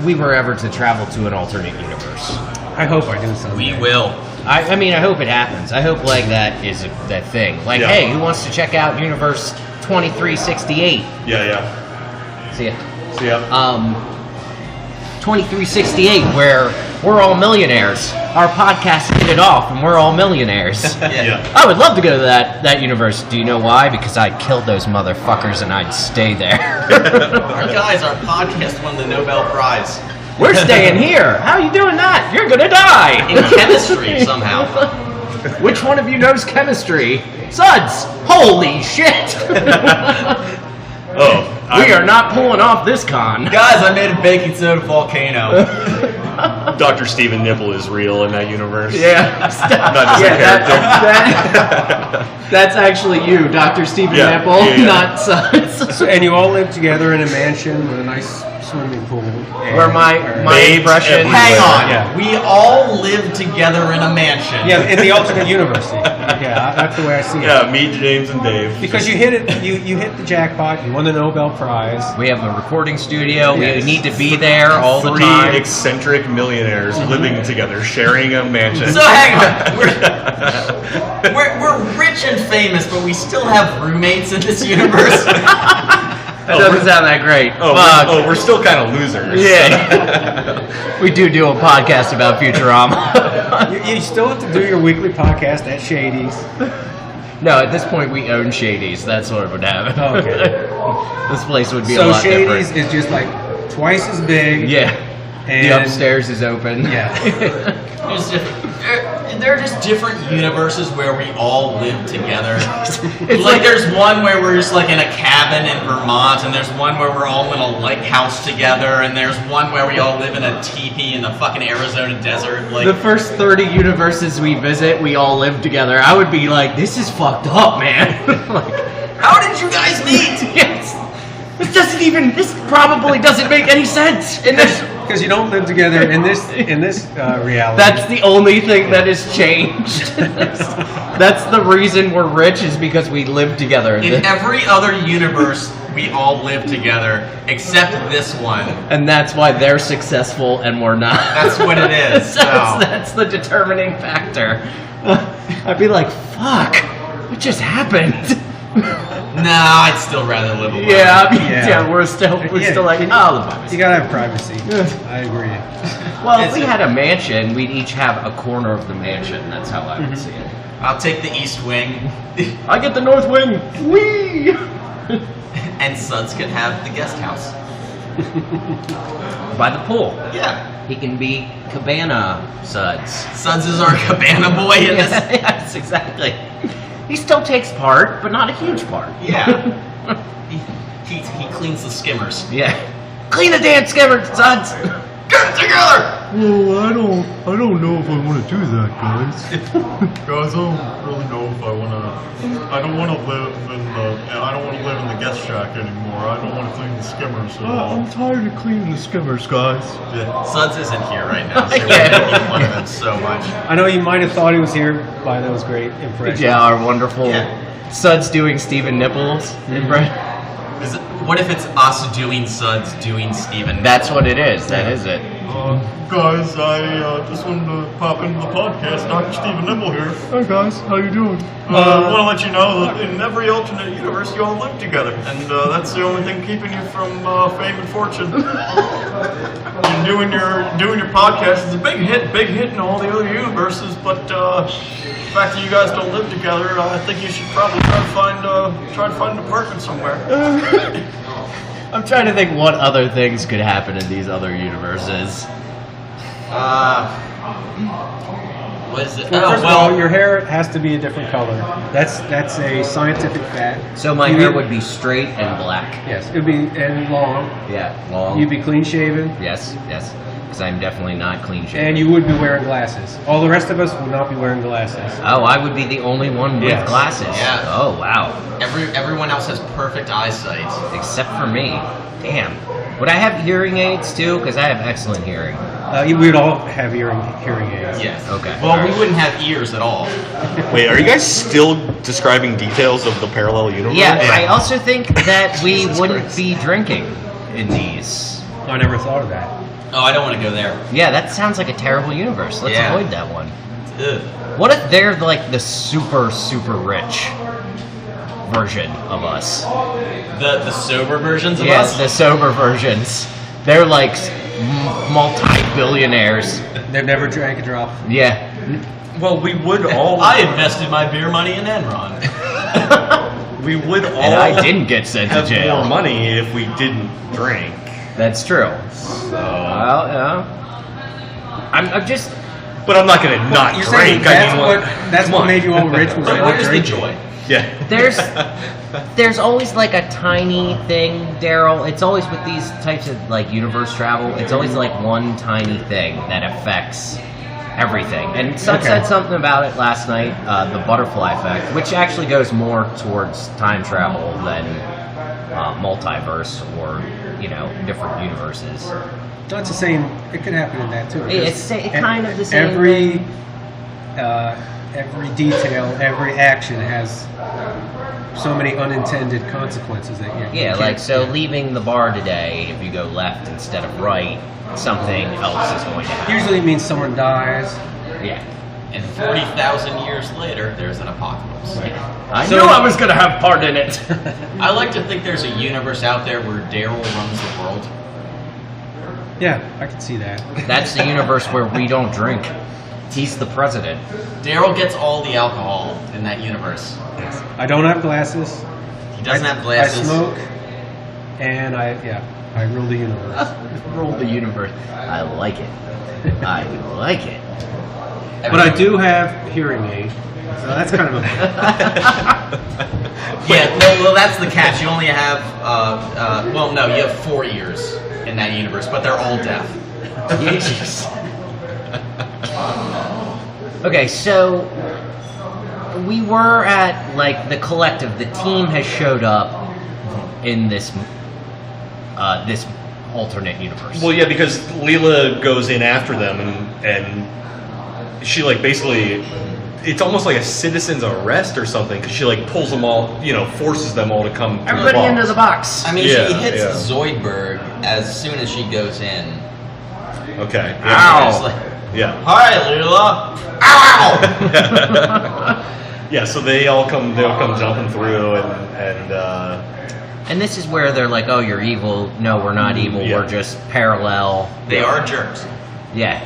we were ever to travel to an alternate universe, I hope I do something. We will. I mean, I hope it happens. I hope like that is that thing. Like, Yeah. hey, who wants to check out Universe 2368? Yeah. See it. So yeah. 2368, where we're all millionaires. Our podcast hit it off, and we're all millionaires. Yeah. I would love to go to that universe. Do you know why? Because I killed those motherfuckers, and I'd stay there. Guys, our podcast won the Nobel Prize We're staying here. How are you doing that? You're gonna die. in chemistry somehow. Which one of you knows chemistry? Suds! Holy shit! We are not pulling off this con. Guys, I made a baking soda volcano. Dr. Stephen Nipple is real in that universe. Yeah. Not just a character. That's actually you, Dr. Stephen Yeah, Nipple, yeah. not Suds. And you all live together in a mansion with a nice swimming pool. Where my Babes impression... everywhere. Hang on. Yeah. We all live together in a mansion. Yeah, in the alternate universe. Yeah, that's the way I see it. Yeah, me, James, and Dave. Because you hit it, you hit the jackpot. You won the Nobel Prize. We have a recording studio. Yes. We need to be there all the Three time. eccentric millionaires living together, sharing a mansion. So hang on. We're rich and famous, but we still have roommates in this universe. That doesn't sound that great. Fuck. We're still kind of losers. Yeah. We do a podcast about Futurama. You still have to do your weekly podcast at Shady's. No, at this point we own Shady's. That's what would happen. Oh, okay. This place would be a So lot Shady's different. is just like twice as big. Yeah. And The upstairs is open. Yeah. There are just different universes where we all live together. It's Like there's one where we're just like in a cabin in Vermont, and there's one where we're all in a lake house together, and there's one where we all live in a teepee in the fucking Arizona desert. Like The first 30 universes we visit, we all live together. I would be like, this is fucked up, man. Like, how did you guys meet? yes. This probably doesn't make any sense in this. Because you don't live together in this reality. That's the only thing that has changed. That's the reason we're rich, is because we live together. In every other universe, we all live together except this one. And that's why they're successful and we're not. That's what it is. That's the determining factor. I'd be like, fuck, what just happened? No, I'd still rather live alone. Yeah, we're still like, oh, the privacy. You gotta have privacy. I agree. Well, if we had a mansion, we'd each have a corner of the mansion. That's how I would see it. I'll take the East Wing, I get the North Wing. Whee! and Suds can have the guest house. By the pool. Yeah. He can be Cabana Suds. Suds is our cabana boy in this. Yes, exactly. He still takes part, but not a huge part. Yeah. he cleans the skimmers. Yeah. Clean the damn skimmer, Suds! Get it together! Well, I don't know if I want to do that, guys. Guys, I don't really know if I want to. I don't want to live in the guest shack anymore. I don't want to clean the skimmers at all. I'm tired of cleaning the skimmers, guys. Yeah. Suds isn't here right now, so we're making fun of him so much. I know you might have thought he was here by those great impressions. Yeah, our wonderful Yeah. Suds doing Stephen Nipples. What if it's us doing Suds doing Steven? That's what it is. That is it. Guys, I just wanted to pop into the podcast. Dr. Stephen Nipple here. Hi, guys. How you doing? I want to let you know that in every alternate universe, you all live together, and that's the only thing keeping you from fame and fortune. And doing your podcast is a big hit in all the other universes, but the fact that you guys don't live together, I think you should probably try to find an apartment somewhere. I'm trying to think what other things could happen in these other universes. What is it? Well, first of all, your hair has to be a different color. That's a scientific fact. So my hair would be straight and black. Yes, it would be and long. Yeah, long. You'd be clean shaven. Yes, because I'm definitely not clean shaven. And you would be wearing glasses. All the rest of us would not be wearing glasses. Oh, I would be the only one with Yes. glasses. Yeah. Oh, wow. Everyone else has perfect eyesight. Except for me. Damn. Would I have hearing aids too? Because I have excellent hearing. We would all have hearing aids. Yes. Okay. Well, All we right. wouldn't have ears at all. Wait, are you guys still describing details of the parallel universe? Yeah, I also think that we wouldn't be drinking in these. I never thought of that. Oh, I don't want to go there. Yeah, that sounds like a terrible universe. Let's Yeah. avoid that one. Ugh. What if they're like the super, super rich version of us? The sober versions of Yes, us? the sober versions. They're like multi-billionaires. They've never drank a drop. Yeah. Well, we would all. I invested my beer money in Enron. We would all. And I didn't get sent to have jail. more money if we didn't drink. That's true. Well, yeah. I'm just. But I'm not gonna not You're saying drink. I mean, that's what made you all rich was not Where's the drinking. joy? Yeah. There's always like a tiny thing, Darrell. It's always with these types of like universe travel. It's always like one tiny thing that affects everything. And Sud said something about it last night, the butterfly effect, which actually goes more towards time travel than multiverse or different universes. That's the same. It could happen in that too. It's kind of the same. Every detail, every action has so many unintended consequences that you Yeah, can't- like so leaving the bar today, if you go left instead of right, something else is going to happen. Usually it means someone dies. Yeah. And 40,000 years later, there's an apocalypse. I knew I was going to have part in it. I like to think there's a universe out there where Darrell runs the world. Yeah, I can see that. That's the universe where we don't drink. He's the president. Darrell gets all the alcohol in that universe. I don't have glasses. He doesn't have glasses. I smoke, and I rule the universe. Rule the universe. I like it. I like it. But I do have hearing aid, so that's kind of a. Yeah, well, that's the catch. You only have, you have 4 ears in that universe, but they're all deaf. Jesus. Okay, so we were at like the collective. The team has showed up in this this alternate universe. Well, yeah, because Leela goes in after them, and she like basically, it's almost like a citizen's arrest or something, because she like pulls them all, forces them all to come. to Everybody the into the box. I mean, Yeah, she hits yeah. Zoidberg as soon as she goes in. Okay. Ow. It's like, Yeah. hi, Leela. Ow! Yeah. So they'll come jumping through, And this is where they're like, "Oh, you're evil." No, we're not evil. Yeah. We're just parallel. They are jerks. Yeah.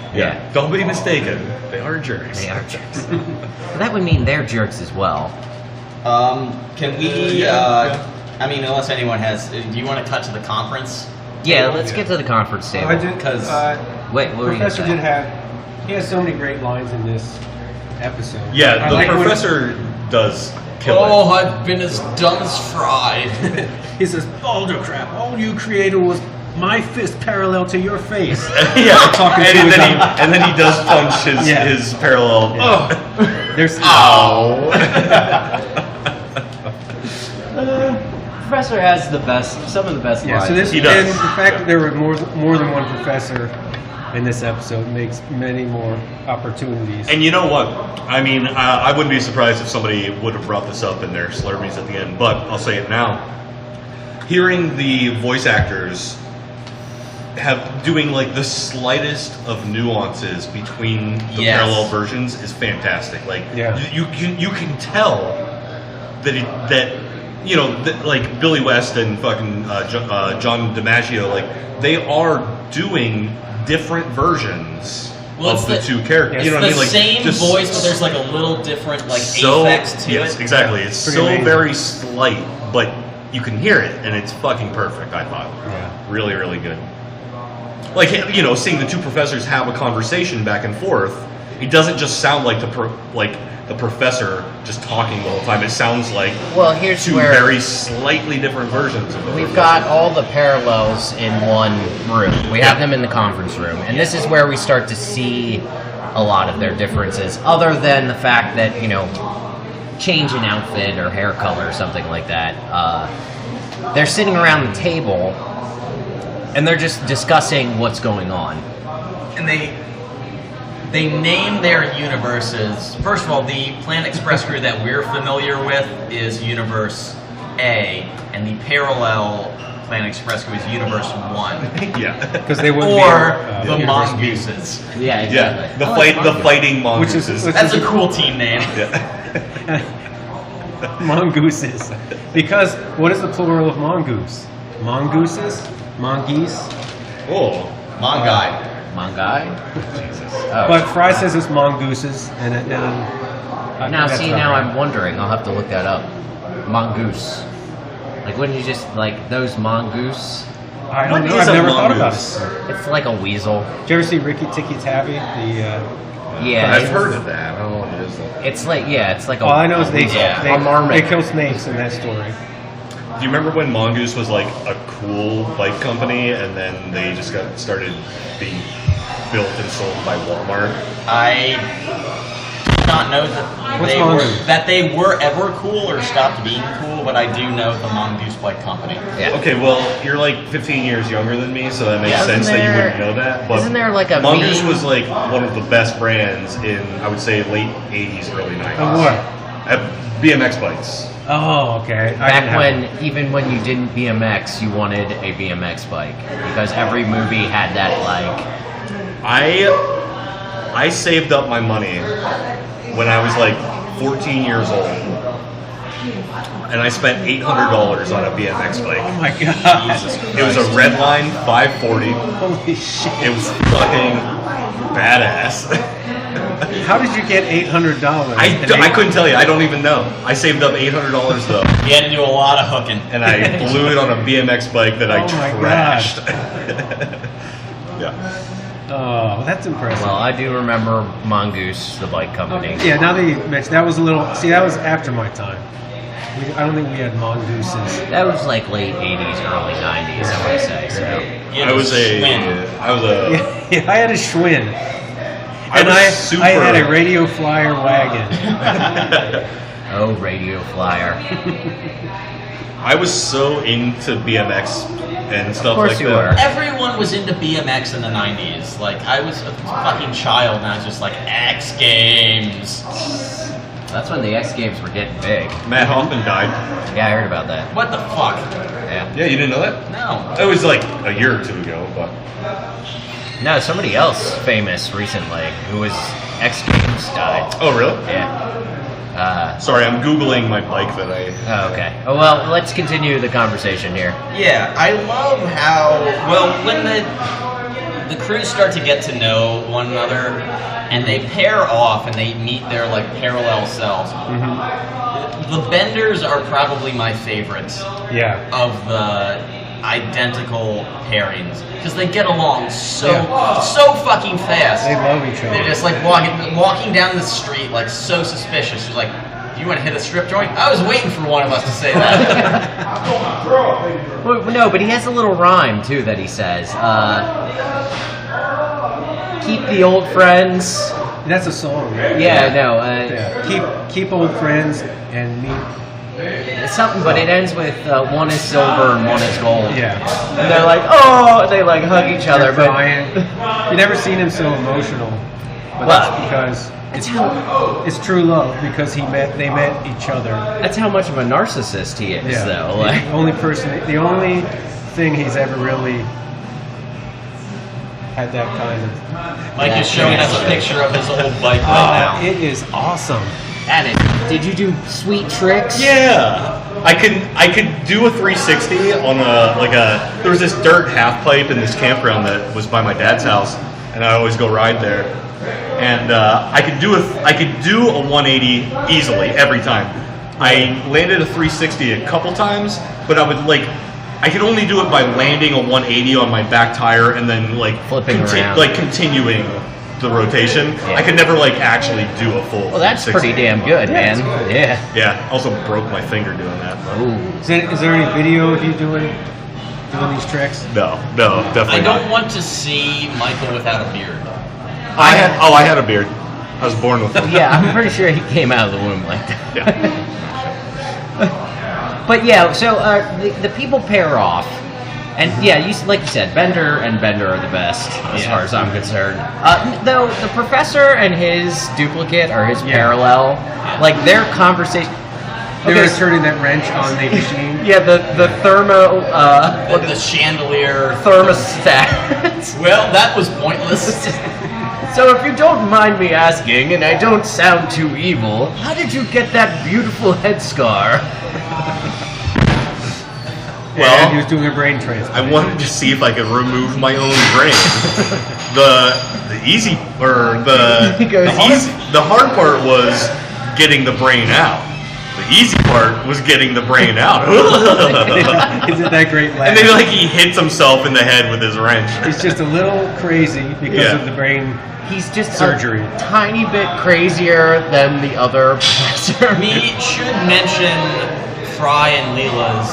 Don't be mistaken. They are jerks. They are jerks. Well, that would mean they're jerks as well. Can we, I mean, unless anyone has, do you want to cut to the conference? Yeah, let's get to the conference table. I did. 'Cause- Wait, what were you gonna Professor say? did have. He has so many great lines in this episode. Yeah, I the like when- professor does kill Oh, I've been as dumb as fried. He says, "Boulder crap! All you created was my fist parallel to your face." it. Yeah, Talking to and his then he does punch his parallel. Yeah. There's Professor has some of the best yeah. lines. So this He does. and the fact that there were more than one professor in this episode makes many more opportunities. And you know what? I mean, I wouldn't be surprised if somebody would have brought this up in their Slurpees at the end, but I'll say it now. Hearing the voice actors doing like the slightest of nuances between the Yes. parallel versions is fantastic. Like, Yeah. you can tell that like Billy West and fucking John DiMaggio, like they are doing different versions Well, of the it's two characters. Yes. You know what I the mean? Like same just voice, but there's like a little different like so affects to yes, it. exactly. It's Pretty so amazing. very slight, but you can hear it, and it's fucking perfect. I thought, Yeah. really, really good. Like seeing the two professors have a conversation back and forth, it doesn't just sound like the professor just talking the whole time. It sounds like Well, here's two where very slightly different versions of the we've professor. got all the parallels in one room. We have them in the conference room, and this is where we start to see a lot of their differences, other than the fact that change in outfit or hair color or something like that. They're sitting around the table, and they're just discussing what's going on. And they name their universes. First of all, the Planet Express crew that we're familiar with is Universe A, and the parallel Planet Express crew is Universe 1. Yeah, Because they would Or be the Universe B. Mongooses. Yeah, exactly. yeah. The fighting mongooses. which That's a cool team name. Mongooses. Because what is the plural of mongoose? Mongooses? Mongeese? Oh, Mongai. Mangai? Jesus. Oh. But Fry says it's mongooses, and Now, that's see, not now right. I'm wondering. I'll have to look that up. Mongoose. Like, wouldn't you just, like, those mongoose? I don't What know. is I've a never thought about mongoose? it. It's like a weasel. Did you ever see Ricky Tikki Tavi? Yeah. I've heard of that. I don't know what it is though. It's like, it's like a All I know is a they weasel. they, A marmot. they kill snakes in that story. Do you remember when Mongoose was like a cool bike company, and then they just started being built and sold by Walmart? I did not know that they were ever cool or stopped being cool, but I do know the Mongoose Bike Company. Yeah. Okay, well, you're like 15 years younger than me, so that makes Yeah. sense Isn't that you there- wouldn't know that. But isn't there like a Mongoose meme? was like one of the best brands in, I would say, late 80s, early 90s. Of what? BMX bikes. Oh, okay. I didn't Back have when, one. even when you didn't BMX, you wanted a BMX bike. Because every movie had that, like... I saved up my money when I was like 14 years old, and I spent $800 on a BMX bike. Oh my god. It was a Redline 540. Holy shit. It was fucking badass. How did you get $800? I couldn't tell you. I don't even know. I saved up $800 though, You had to do a lot of hooking. and I blew it on a BMX bike that I Oh my trashed. Yeah. Oh, that's impressive. Well, I do remember Mongoose, the bike company. Yeah, now that you mentioned, that was a little. See, that was after my time. I don't think we had mongooses. That was like late 80s, early 90s, I would say. So. You had to swim. Yeah, I had a Schwinn. And I had a Radio Flyer wagon. Oh, Radio Flyer. I was so into BMX and stuff Of course like you that. were. Everyone was into BMX in the 90s. Like, I was a fucking child, and I was just like, X Games. That's when the X Games were getting big. Matt Hoffman died. Yeah, I heard about that. What the fuck? Yeah. Yeah, you didn't know that? No. It was like a year or two ago, but No, somebody else famous recently who was X Games died. oh really? Yeah. Sorry, I'm googling my bike that I. Oh, okay. Oh, well, let's continue the conversation here. Yeah, I love how, well, when the crews start to get to know one another, and they pair off and they meet their, like, parallel selves. The Benders are probably my favorites Yeah. of the identical pairings, because they get along so fucking fast. They love each other. They're just like walking down the street, like so suspicious. You're like, You want to hit a strip joint? I was waiting for one of us to say that. Well, no, but he has a little rhyme too that he says. Keep the old friends. That's a song, right? Yeah, no. Keep old friends and meet. It's something, but it ends with one is silver and one is gold. Yeah. And they're like, oh, they like hug each other. They're crying. You never seen him so emotional. But Well, that's because it's true love because they met each other. That's how much of a narcissist he is, though. Like, The only thing he's ever really had that kind of. Mike is showing us a picture of his old bike right now. It is awesome. Added, did you do sweet tricks? Yeah, I could do a 360 on there was this dirt half pipe in this campground that was by my dad's house, and I always go ride there. And I could do a 180 easily every time. I landed a 360 a couple times, but I could only do it by landing a 180 on my back tire and then Flipping around. continuing the rotation. Yeah. I could never actually do a full. Well, that's 360. pretty damn good, man. Yeah. Yeah. Also broke my finger doing that. But Ooh. Is there any video of you doing these tricks? no, definitely I don't not. want to see Michael without a beard. I had a beard. I was born with it. Yeah, I'm pretty sure he came out of the womb like that. Yeah. But yeah, so the people pair off, and yeah, like you said, Bender and Bender are the best as far as I'm concerned. Though the professor and his duplicate or his parallel, their conversation. They were turning that wrench on the machine. Yeah, the thermo The chandelier. thermostat. Well, that was pointless. So if you don't mind me asking, and I don't sound too evil, how did you get that beautiful headscar? And he was doing a brain transplant. I wanted to see if I could remove my own brain. the hard part was getting the brain out. The easy part was getting the brain out. Isn't that great laugh? And then he hits himself in the head with his wrench. He's just a little crazy because of the brain. He's just surgery. a tiny bit crazier than the other professor. We should mention Fry and Leela's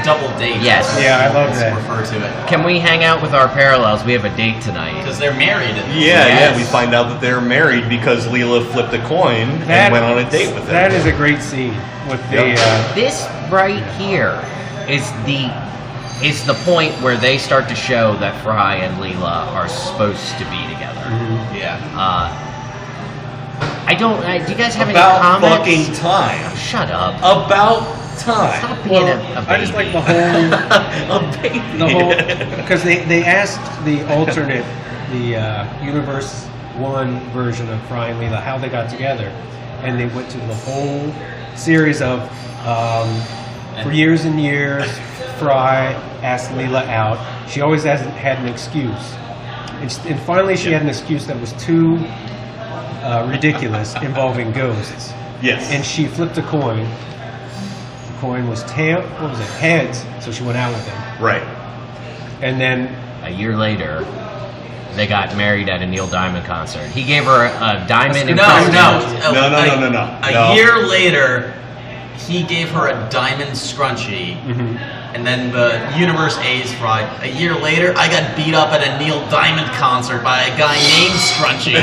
double date. Yes. Yeah, I love that. Refer to it Can we hang out with our parallels? We have a date tonight. because they're married. Yeah, we find out that they're married because Leela flipped a coin and went on a date with him. That is a great scene with the. This right here is the point where they start to show that Fry and Leela are supposed to be together. Yeah. I don't. Do you guys have About any comments? fucking time. Shut up. About time. Stop being a baby. I just like the whole. A baby. Because they asked the alternate, the Universe 1 version of Fry and Leela how they got together, and they went to the whole series of for years and years. Fry asked Leela out. She always had an excuse, and finally she had an excuse that was too ridiculous, involving ghosts. Yes. And she flipped a coin. The coin was heads. So she went out with him. Right. And then A year later, they got married at a Neil Diamond concert. He gave her a diamond No. No. A year later, he gave her a diamond scrunchie, and then the Universe A's Fry. A year later, I got beat up at a Neil Diamond concert by a guy named Scrunchie.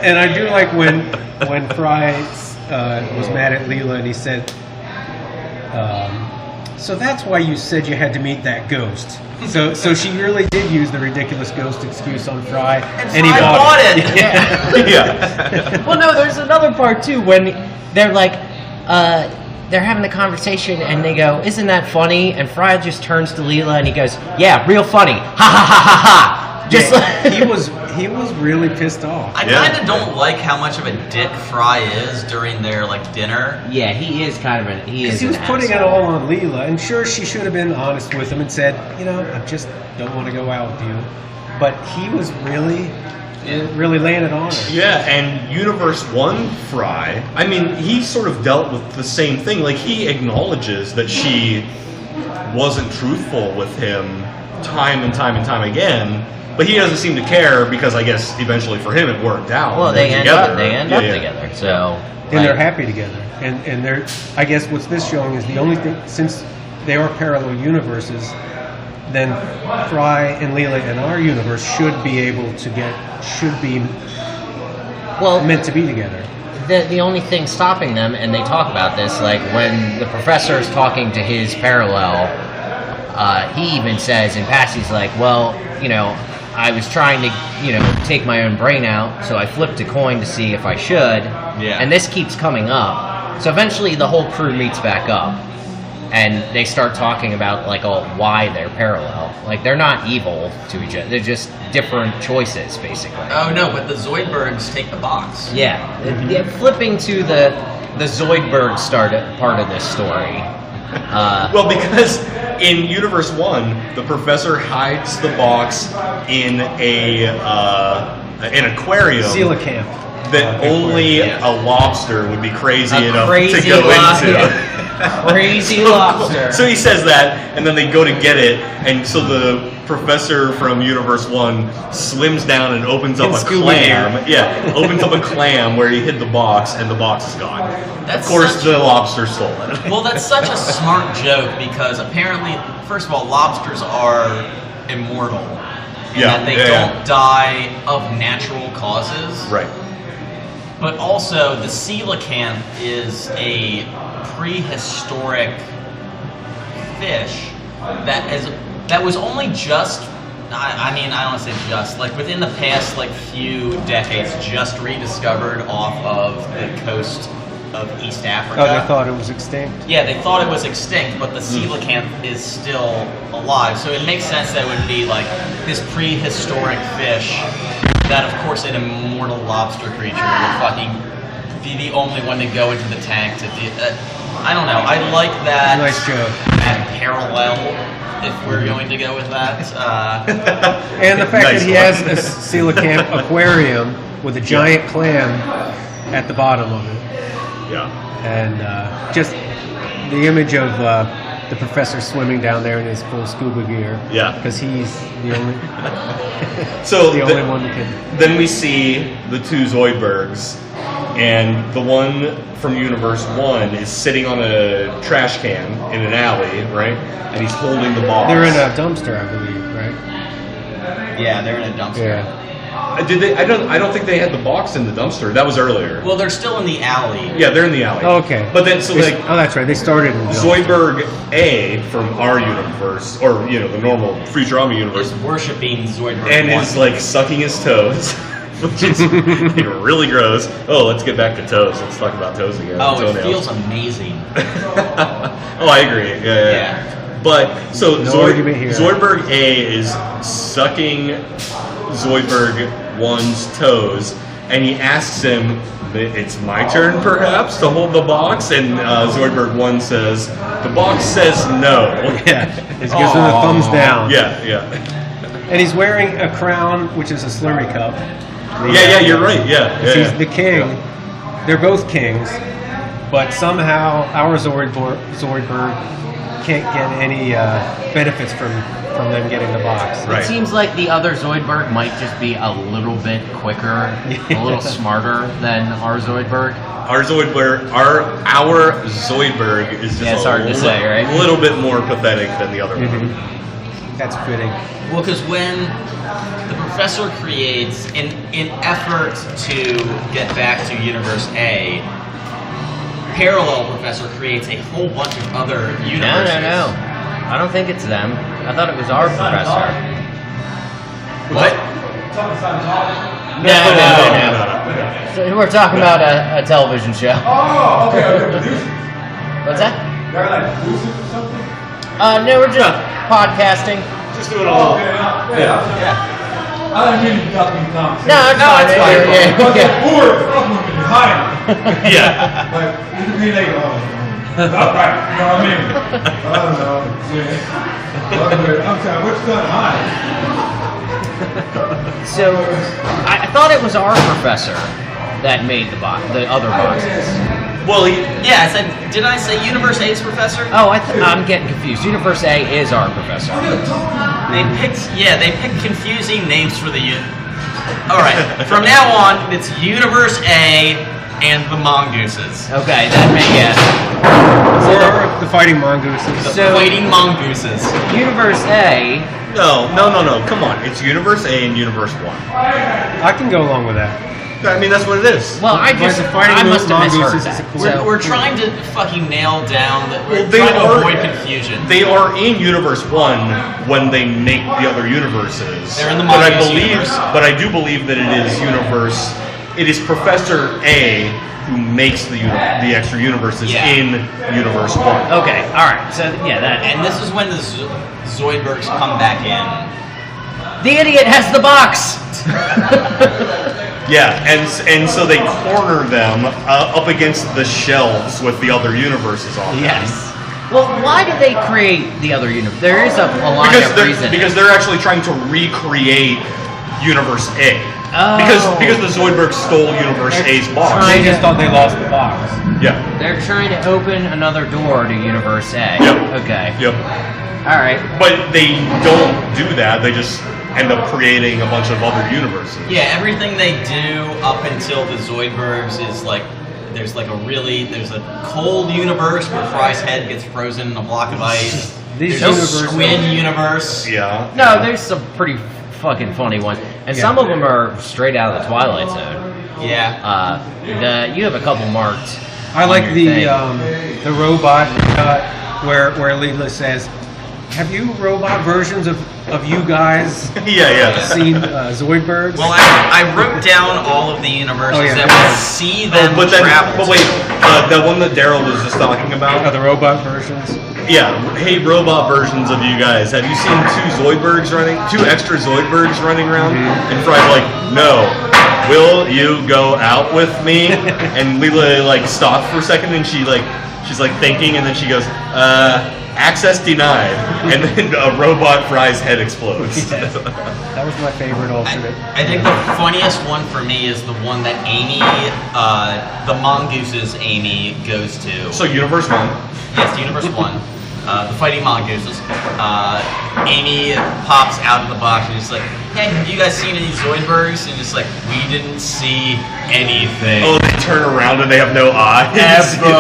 and I do like when Fry was mad at Leela and he said, so that's why you said you had to meet that ghost. So she really did use the ridiculous ghost excuse on Fry, and he Fry bought it. Yeah. Well, no, there's another part too when they're they're having a conversation and they go, "Isn't that funny?" And Fry just turns to Leela and he goes, "Yeah, real funny, ha ha ha ha ha." Just he was really pissed off. I kind of don't like how much of a dick Fry is during their dinner. yeah, he is kind of He was putting it all on Leela, and sure, she should have been honest with him and said, I just don't want to go out with you. But he was really laying it on her. Yeah, and Universe 1 Fry, I mean, he sort of dealt with the same thing. He acknowledges that she wasn't truthful with him time and time and time again, But he doesn't seem to care because I guess eventually for him it worked out. Well, they end up together. So and they're happy together. And they're, I guess what's this showing is the only thing, since they are parallel universes, then Fry and Leela in our universe should be meant to be together. The only thing stopping them, and they talk about this, like when the professor is talking to his parallel, he even says in passing, he's like, well, I was trying to, take my own brain out, so I flipped a coin to see if I should, and this keeps coming up. So eventually the whole crew meets back up, and they start talking about, like, why they're parallel. Like, they're not evil to each other, they're just different choices, basically. Oh, no, but the Zoidbergs take the box. Yeah, flipping to the Zoidberg part of this story. Well, because in Universe 1, the professor hides the box in an aquarium. Coelacanth. That only a lobster would be crazy enough to go into. Crazy lobster. So he says that, and then they go to get it, and so the professor from Universe 1 swims down and opens up a clam. Yeah, opens up a clam where he hid the box, and the box is gone. Of course, the lobster stole it. Well, that's such a smart joke because apparently, first of all, lobsters are immortal. And that they don't die of natural causes. Right. But also, the coelacanth is a prehistoric fish that was only just, I don't want to say just, like within the past few decades, just rediscovered off of the coast of East Africa. Oh, they thought it was extinct? Yeah, they thought it was extinct, but the coelacanth is still alive. So it makes sense that it would be like this prehistoric fish that, of course, an immortal lobster creature would fucking be the only one to go into the tank to do that. I don't know. I like that. Nice joke. That parallel, if we're going to go with that. And the fact that he has a coelacanth aquarium with a giant clam at the bottom of it. Yeah. And just the image of the professor swimming down there in his full scuba gear. Yeah. Because he's the only, only one that can. Then we see the two Zoidbergs, and the one from Universe 1 is sitting on a trash can in an alley, right? And he's holding the box. They're in a dumpster, I believe, right? Yeah, they're in a dumpster. Yeah. Did they? I don't think they had the box in the dumpster. That was earlier. Well, they're still in the alley. Yeah, they're in the alley. Oh, okay. But then, so oh, that's right. They started in the dumpster. Zoidberg A from our universe, or the normal Futurama universe, is worshiping Zoidberg and 1. is like sucking his toes, which is really gross. Oh, let's get back to toes. Let's talk about toes again. Oh, it feels amazing. Oh, I agree. Yeah. But so Zoidberg A is sucking Zoidberg 1's toes, and he asks him, "It's my turn, perhaps, to hold the box?" And Zoidberg 1 says, "The box says no." Yeah, it gives him the thumbs down. Yeah. And he's wearing a crown, which is a Slurry cup. Yeah, you're right. Yeah. He's the king. Yeah. They're both kings, but somehow our Zoidberg can't get any benefits from them getting the box. Right. It seems like the other Zoidberg might just be a little bit quicker, a little smarter than our Zoidberg. Our Zoidberg is just hard to say, right? A little bit more pathetic than the other one. That's fitting. Well, because when the professor creates, in effort to get back to Universe A, Parallel Professor creates a whole bunch of other universes. No. I don't think it's them. I thought it was our professor. What? No. So we're talking about a television show. Oh, okay. What's that? They're like producers or something? No, we're just podcasting. Just doing a little. Yeah. I didn't mean to cut me down. No, it's fine. But the board is high. Yeah. Like, you can be like, that's right, you know what I mean? I don't know. Yeah. I'm sorry, what's going on? So, I thought it was our professor that made the other boxes. Well, did I say Universe A's professor? Oh, I'm getting confused. Universe A is our professor. They picked confusing names for the All right, from now on, it's Universe A and the Mongooses. Okay, that may Or the Fighting Mongooses. The Fighting Mongooses. Universe A. No. Come on. It's Universe A and Universe 1. I can go along with that. I mean, that's what it is. Well, I must have misheard that. We're trying to fucking nail down Well, trying to avoid confusion. They are in Universe 1 when they make the other universes. They're in the but Mongoose universe. But I do believe that it is Professor A who makes the extra universes in Universe 1. Okay, alright, so that. And this is when the Zoidbergs come back in. The idiot has the box! Yeah, and so they corner them up against the shelves with the other universes on them. Yes. Well, why did they create the other universe? There is a line of reason. Because they're actually trying to recreate Universe A. Oh. Because the Zoidbergs stole Universe A's box. They just thought they lost the box. Yeah. They're trying to open another door to Universe A. Yep. Okay. Yep. Alright. But they don't do that. They just end up creating a bunch of other universes. Yeah, everything they do up until the Zoidbergs is like there's a cold universe where Fry's head gets frozen in a block of ice. There's a squid universe. Yeah. No, there's some pretty fucking funny ones, and some of them are straight out of the Twilight Zone. Yeah. You have a couple marked. I like the robot cut where Leela says, "Have you robot versions of you guys seen Zoidbergs?" Well, I wrote down all of the universes that will see them travel. But wait, the one that Darrell was just talking about? The robot versions? Yeah, hey, robot versions of you guys. Have you seen two extra Zoidbergs running around? And Fry's like, no. Will you go out with me? And Leela stopped for a second, and she's thinking, and then she goes, access denied. And then a robot Fry's head explodes. Yes. That was my favorite alternate. I think the funniest one for me is the one that Amy, the Mongooses Amy goes to. So Universe 1. Yes, Universe 1. The Fighting Mongooses. Amy pops out of the box and she's like, hey, have you guys seen any Zoidbergs? And just like, we didn't see anything. Oh, they turn around and they have no eyes. Ever.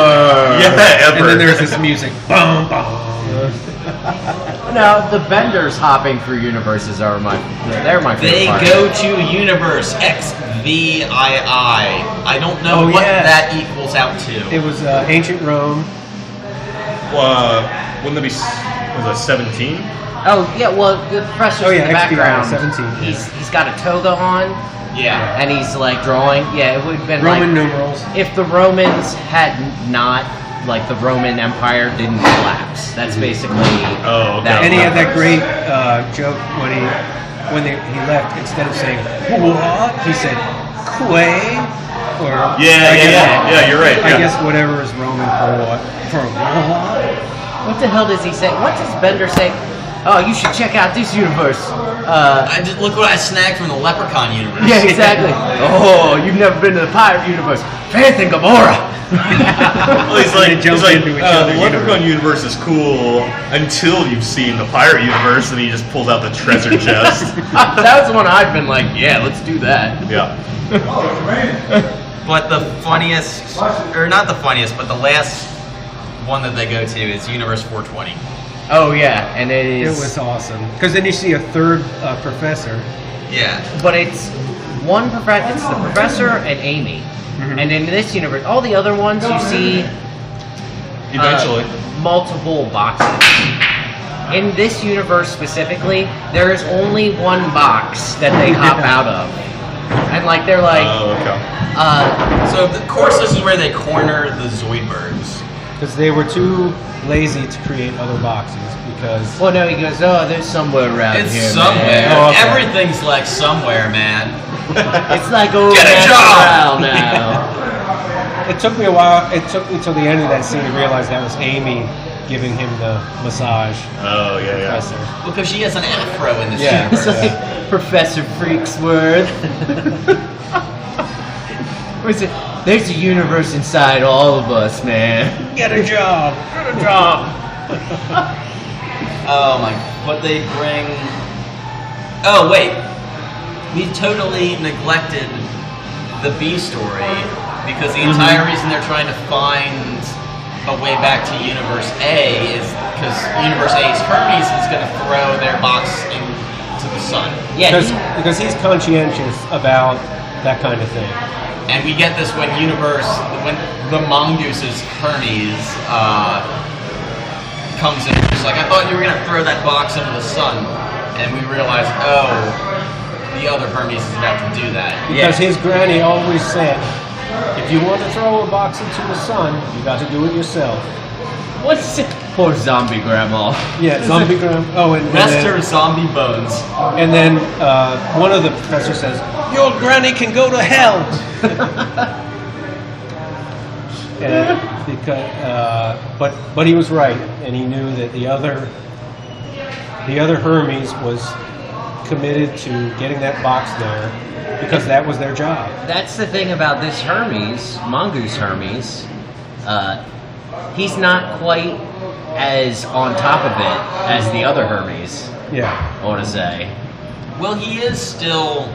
Yeah, ever. And then there's this music. Boom, boom. No, the Benders hopping through universes are my favorite They part. go to Universe XVII. I don't know what that equals out to. It was ancient Rome. Wouldn't that be, was that 17? Oh, yeah, well, the professor's in the background. 17. He's got a toga on. Yeah. And he's drawing. Yeah, it would have been Roman numerals. If the Romans had not, the Roman Empire didn't collapse. That's basically that. And he had that great joke when he left. Instead of saying what, he said "quay." Or Yeah, you're right. I guess whatever is Roman for what? For what? What the hell does he say? What does Bender say? Oh, you should check out this universe. I just look what I snagged from the Leprechaun universe. Yeah, exactly. Oh, you've never been to the pirate universe. Faith and Gamora. Well, he's like, the Leprechaun universe is cool until you've seen the pirate universe, and he just pulls out the treasure chest. That was the one I'd been like, yeah, let's do that. Yeah. But the funniest, or not the funniest, but the last one that they go to is Universe 420. Oh yeah, and it was awesome because then you see a third professor. Yeah. But it's one professor. It's the professor and Amy. And in this universe, all the other ones you see eventually multiple boxes. In this universe specifically, there is only one box that they hop out of, and they're like, oh, okay. So of course this is where they corner the Zoidbergs. Because they were too lazy to create other boxes. Because well, no, he goes, oh, there's somewhere around it's here. It's somewhere. Man. Oh, okay. Everything's like somewhere, man. It's like get a job now. It took me a while. It took me till the end of that scene to realize that was Amy giving him the massage. Oh yeah. Well, because she has an afro in this. Yeah. It's like Professor Freaksworth. What's it? There's a universe inside all of us, man. Get a job. Get a job. Oh my! But they bring Oh, wait. We totally neglected the B story because the entire reason they're trying to find a way back to Universe A is because Universe A's Hermes is going to throw their box into the sun. Yeah, because he's conscientious about that kind of thing. And we get this when the Mongoose's Hermes comes in, it's like, I thought you were going to throw that box into the sun. And we realize, oh, the other Hermes is about to do that. Because his granny always said, if you want to throw a box into the sun, you got to do it yourself. What's it? Poor zombie grandma. Yeah, zombie grandma. Oh, and rest her zombie bones. And then one of the professors says, your granny can go to hell. But he was right, and he knew that the other Hermes was committed to getting that box there because that was their job. That's the thing about this Hermes, Mongoose Hermes. He's not quite as on top of it as the other Hermes. Yeah, I want to say. Well, he's still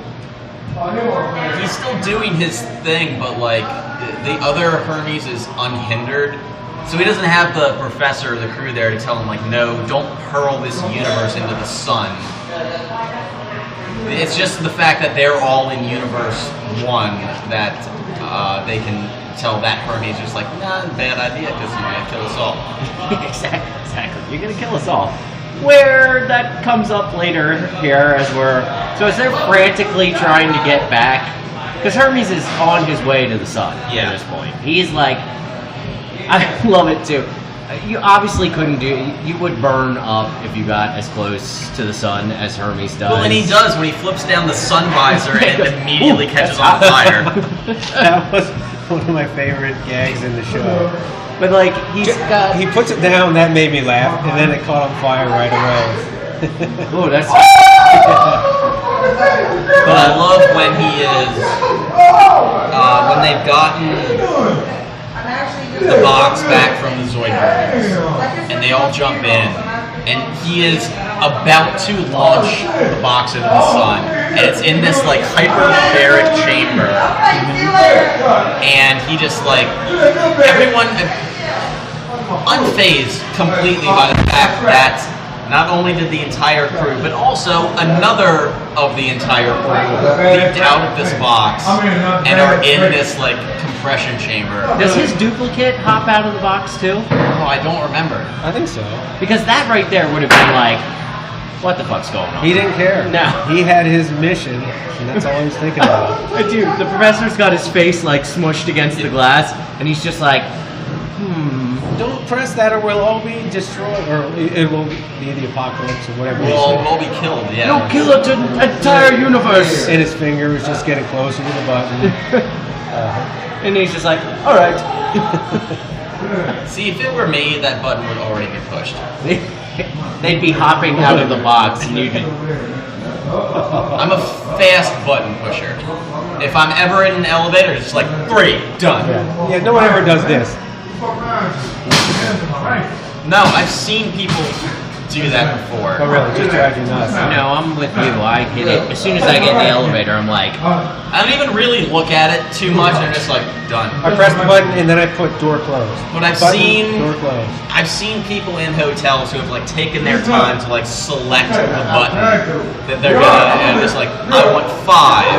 doing his thing, but like the other Hermes is unhindered. So he doesn't have the professor or the crew there to tell him, like, no, don't hurl this universe into the sun. It's just the fact that they're all in Universe 1 that they can tell that Hermes just like, nah, bad idea, because you're going to kill us all. Exactly. You're going to kill us all. Where that comes up later here as they're frantically trying to get back, because Hermes is on his way to the sun at this point. He's like, I love it too. You obviously couldn't you would burn up if you got as close to the sun as Hermes does. Well, and he does when he flips down the sun visor and it immediately catches on fire. That was one of my favorite gags in the show. But like he puts it down, that made me laugh, and then it caught on fire right away. Oh, that's. But I love when he is when they've gotten the box back from the Zoid Burgers, and they all jump in, and he is about to launch the box into the sun, and it's in this like hyperbaric chamber, and he just like everyone unfazed completely by the fact that not only did the entire crew, but also another of the entire crew leaped out of this box and are in this like compression chamber. Does his duplicate hop out of the box too? Oh, I don't remember. I think so. Because that right there would have been like, what the fuck's going on? He didn't care. No. He had his mission, and that's all he was thinking about. Dude, the professor's got his face like smushed against the glass, and he's just like, Don't press that or we'll all be destroyed, or it will be the apocalypse or whatever. We'll all be killed, yeah. You'll kill an entire universe! And his finger was just getting closer to the button. And he's just like, alright. See, if it were me, that button would already be pushed. They'd be hopping out of the box, and you could. I'm a fast button pusher. If I'm ever in an elevator, it's just like 3, done. Yeah, no one ever does this. No, I've seen people do that before. Oh, really? Just drive you nuts. No, I'm with you. I get it. As soon as I get in the elevator, I'm like, I don't even really look at it too much. I'm just like, done. I press the button and then I put door closed. But I've seen people in hotels who have like taken their time to like select the button that they're gonna, and just like, I want 5.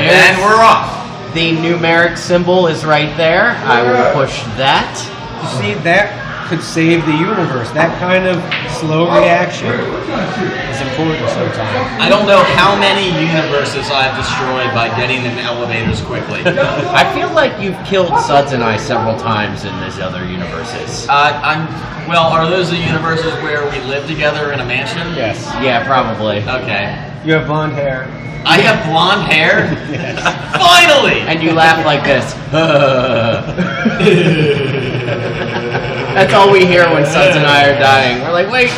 And we're off. The numeric symbol is right there. I will push that. You see, that could save the universe. That kind of slow reaction is important sometimes. I don't know how many universes I've destroyed by getting in elevators quickly. I feel like you've killed Suds and I several times in these other universes. Well, are those the universes where we live together in a mansion? Yes. Yeah, probably. Okay. You have blonde hair. I have blonde hair? Yes. Finally! And you laugh like this. That's all we hear when Suds and I are dying. We're like, wait.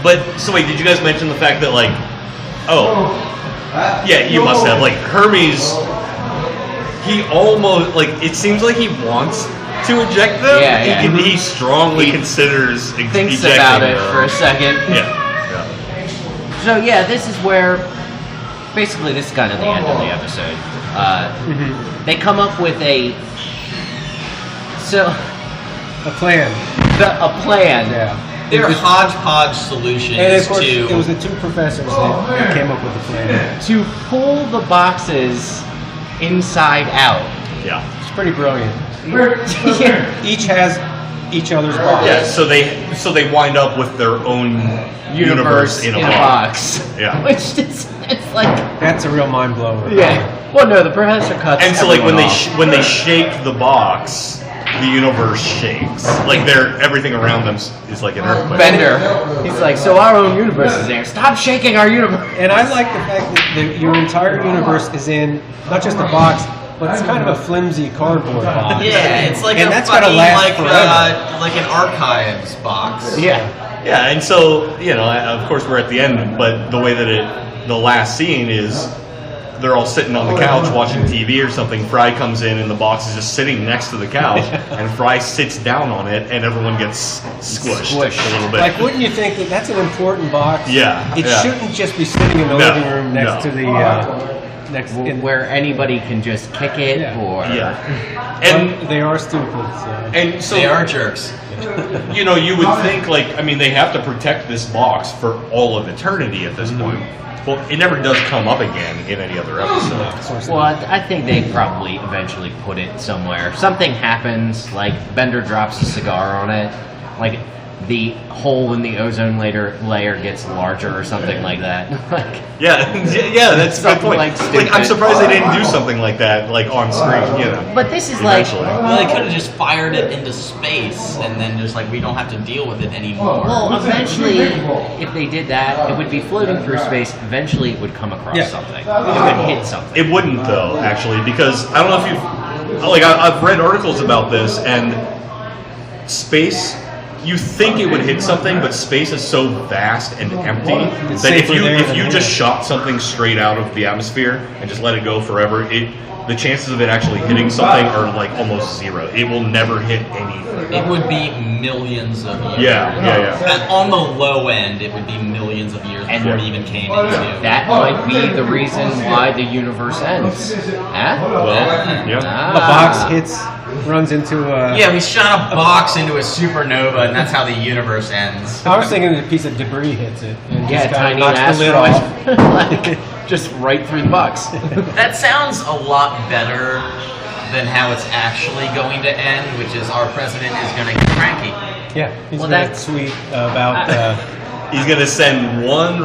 But, so wait, did you guys mention the fact that, like, yeah, you must have, like, Hermes, he almost, like, it seems like he wants to eject them, Yeah, he strongly considers Thinks ejecting about it them. for a second. Yeah. So yeah, this is where basically this is kind of the end of the episode. They come up with a plan. A plan. Yeah. They're hodgepodge solutions And of course, to. it was the two professors that came up with the plan. To pull the boxes inside out. Yeah. It's pretty brilliant. Yeah. Each has each other's box. Yeah, so they wind up with their own universe in a box. Yeah. Which is, it's like, That's a real mind blower. yeah. Well, no, the professor cuts. And so like when everyone when they shake the box, the universe shakes. Like everything around them is like an earthquake. Bender. He's like, so our own universe is there. Stop shaking our universe. And I like the fact that your entire universe is in not just a box, but it's kind of a flimsy cardboard box. Yeah, it's like And a that's gotta funny, last like forever. like an archives box. Yeah. Yeah, and so of course we're at the end, but the way that the last scene is, they're all sitting on the couch watching TV or something. Fry comes in and the box is just sitting next to the couch, and Fry sits down on it, and everyone gets squished a little bit. Like, wouldn't you think that that's an important box? Yeah, It yeah. shouldn't just be sitting in the No, living room next no. to the next. Where anybody can just kick it Yeah. or... Yeah, and they are stupid. So. and so They are jerks. you would think they have to protect this box for all of eternity at this point. Well, it never does come up again in any other episode. Well, I think they probably eventually put it somewhere. Something happens, like Bender drops a cigar on it, like the hole in the ozone layer gets larger or something like that. Yeah, that's a good Something point. like I'm stupid. surprised they didn't do something like that, like on screen. But this is eventually. Well, they could have just fired it into space and then just we don't have to deal with it anymore. Well, eventually, if they did that, it would be floating through space. Eventually, it would come across something. It would hit something. It wouldn't though, actually, because I don't know if you've I've read articles about this, and space. You think it would hit something, but space is so vast and empty that if you just shot something straight out of the atmosphere and just let it go forever, the chances of it actually hitting something are like almost zero. It will never hit anything. It would be millions of years. Yeah. And on the low end, it would be millions of years before it even came into. That might be the reason why the universe ends. Huh? Well, yeah. The box runs into a... Yeah, we shot a box into a supernova, and that's how the universe ends. I was thinking a piece of debris hits it. And Yeah, just tiny knocks the lid asteroid. off. Just right through the box. That sounds a lot better than how it's actually going to end, which is our president is going to get cranky. Yeah, he's Well, very that's- sweet about... He's gonna send one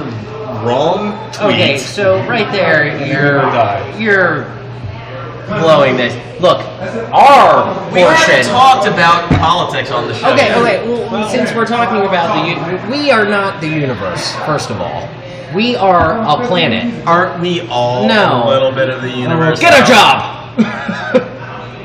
wrong tweet. Okay, so right there, die. you're blowing this. Look, our We haven't portion. talked about politics on the show. Okay, yet. okay. Well, since we're talking about we are not the universe. First of all, we are a planet. Aren't we all No. a little bit of the universe? Get a job.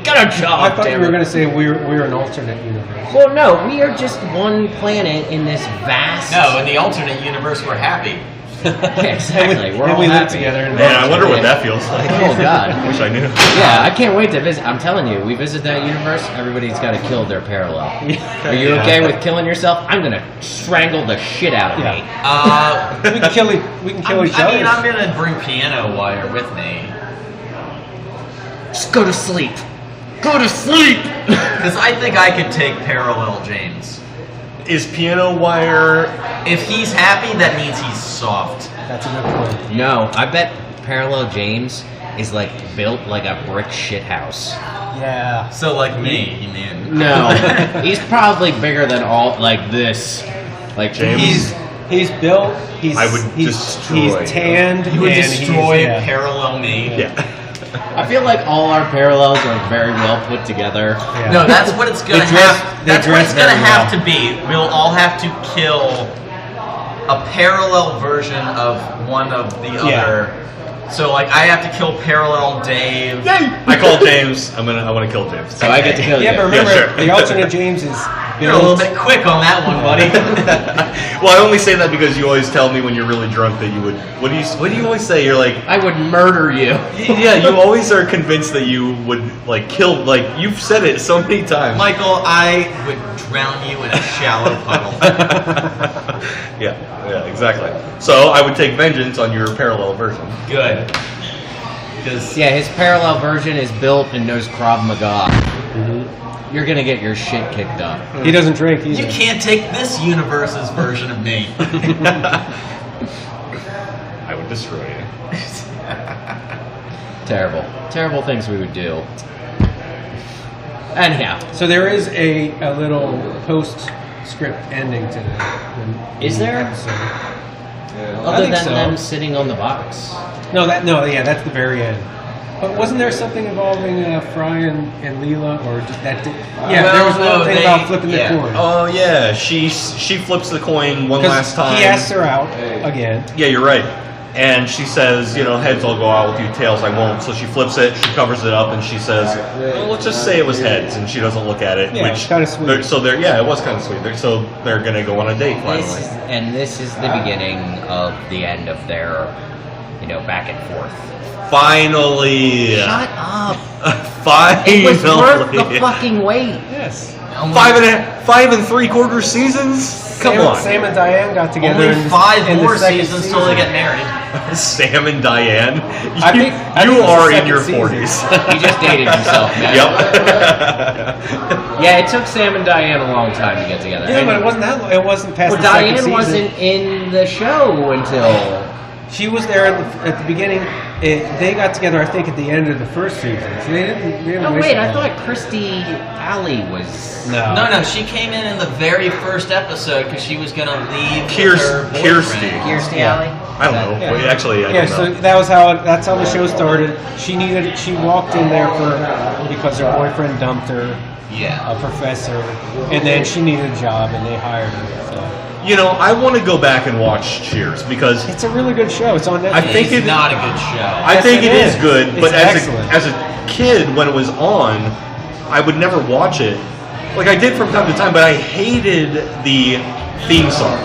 Get a job. I thought you damn were it. going to say we're an alternate universe. Well, no, we are just one planet in this vast. No, in the alternate universe, we're happy. Yeah, exactly. We're and all we live happy. together. And Man, I wonder what that feels like. Oh God. I wish I knew. Yeah, I can't wait to visit. I'm telling you, we visit that universe. Everybody's got to kill their parallel. Are you okay with killing yourself? I'm gonna strangle the shit out of me. we can kill each other. I mean, I'm gonna bring piano wire with me. Just go to sleep. Go to sleep. Because I think I could take Parallel James. Is piano wire? If he's happy, that means he's soft. That's a good point. No, I bet Parallel James is like built like a brick shit house. Yeah. So like me, you mean? No, he's probably bigger than all like this. Like James? He's built. I would he's destroy tanned. You would and destroy he's, Parallel me. Yeah. I feel like all our parallels are very well put together. Yeah. No, that's what it's gonna They dress- have. they That's what dress it's gonna very have well. to be. We'll all have to kill a parallel version of one of the Yeah. other So like I have to kill Parallel Dave. I call James. I want to kill James. So I get to kill Yeah, you. but remember, Yeah, sure. the alternate James is You're a little bit quick on that one, buddy. Well, I only say that because you always tell me when you're really drunk that you would. What do you always say? You're like, I would murder you. yeah, you always are convinced that you would like kill. Like you've said it so many times. Michael, I would drown you in a shallow puddle. Yeah, exactly. So I would take vengeance on your parallel version. Good. Because Yeah, his parallel version is built and knows Krav Maga. You're gonna get your shit kicked up. he doesn't drink either. you can't take this universe's version of me. I would destroy you. Terrible things we would do. Anyhow, So there is a little postscript ending to the Is there? episode. other think than so. them sitting on the box. Yeah, that's the very end. But wasn't there something involving Fry and Leela, or that? Yeah, there was one thing about flipping the coin. Oh yeah, she flips the coin one 'Cause last time. he asks her out again. Yeah, you're right. And she says, heads I'll go out with you, tails I won't. So she flips it, she covers it up, and she says, well, let's just say it was heads, and she doesn't look at it. Yeah, which kinda sweet. it was kind of sweet. So they're gonna go on a date finally. This is the beginning of the end of their, back and forth. Finally. Shut up! Finally. It was worth the fucking wait. Yes. 5 3/4 seasons. Come on. Sam and Diane got together. Only in 5 the more second seasons till they get married. Sam and Diane. I think You it's the are in second your season. 40s. He just dated himself, man. Yep. Yeah, it took Sam and Diane a long time to get together. Yeah, but it wasn't that long. It wasn't past Well, the second Diane season. wasn't in the show until. She was there at the beginning. They got together, I think, at the end of the first season. So they didn't Oh waste wait, it I long. thought Christy Alley was. No, she came in the very first episode because she was gonna leave with her Kirsty. boyfriend. Kirsty Alley. I don't know. Yeah. Well, actually, I Yeah, don't so know. that's how the show started. She walked in there because her boyfriend dumped her, Yeah. a professor, and then she needed a job, and they hired her. So. I want to go back and watch Cheers because It's a really good show. It's on Netflix. I think It's not a good show. I think Yes, it it is is. good, It's but excellent. as a kid when it was on, I would never watch it. Like I did from time to time, but I hated the theme song.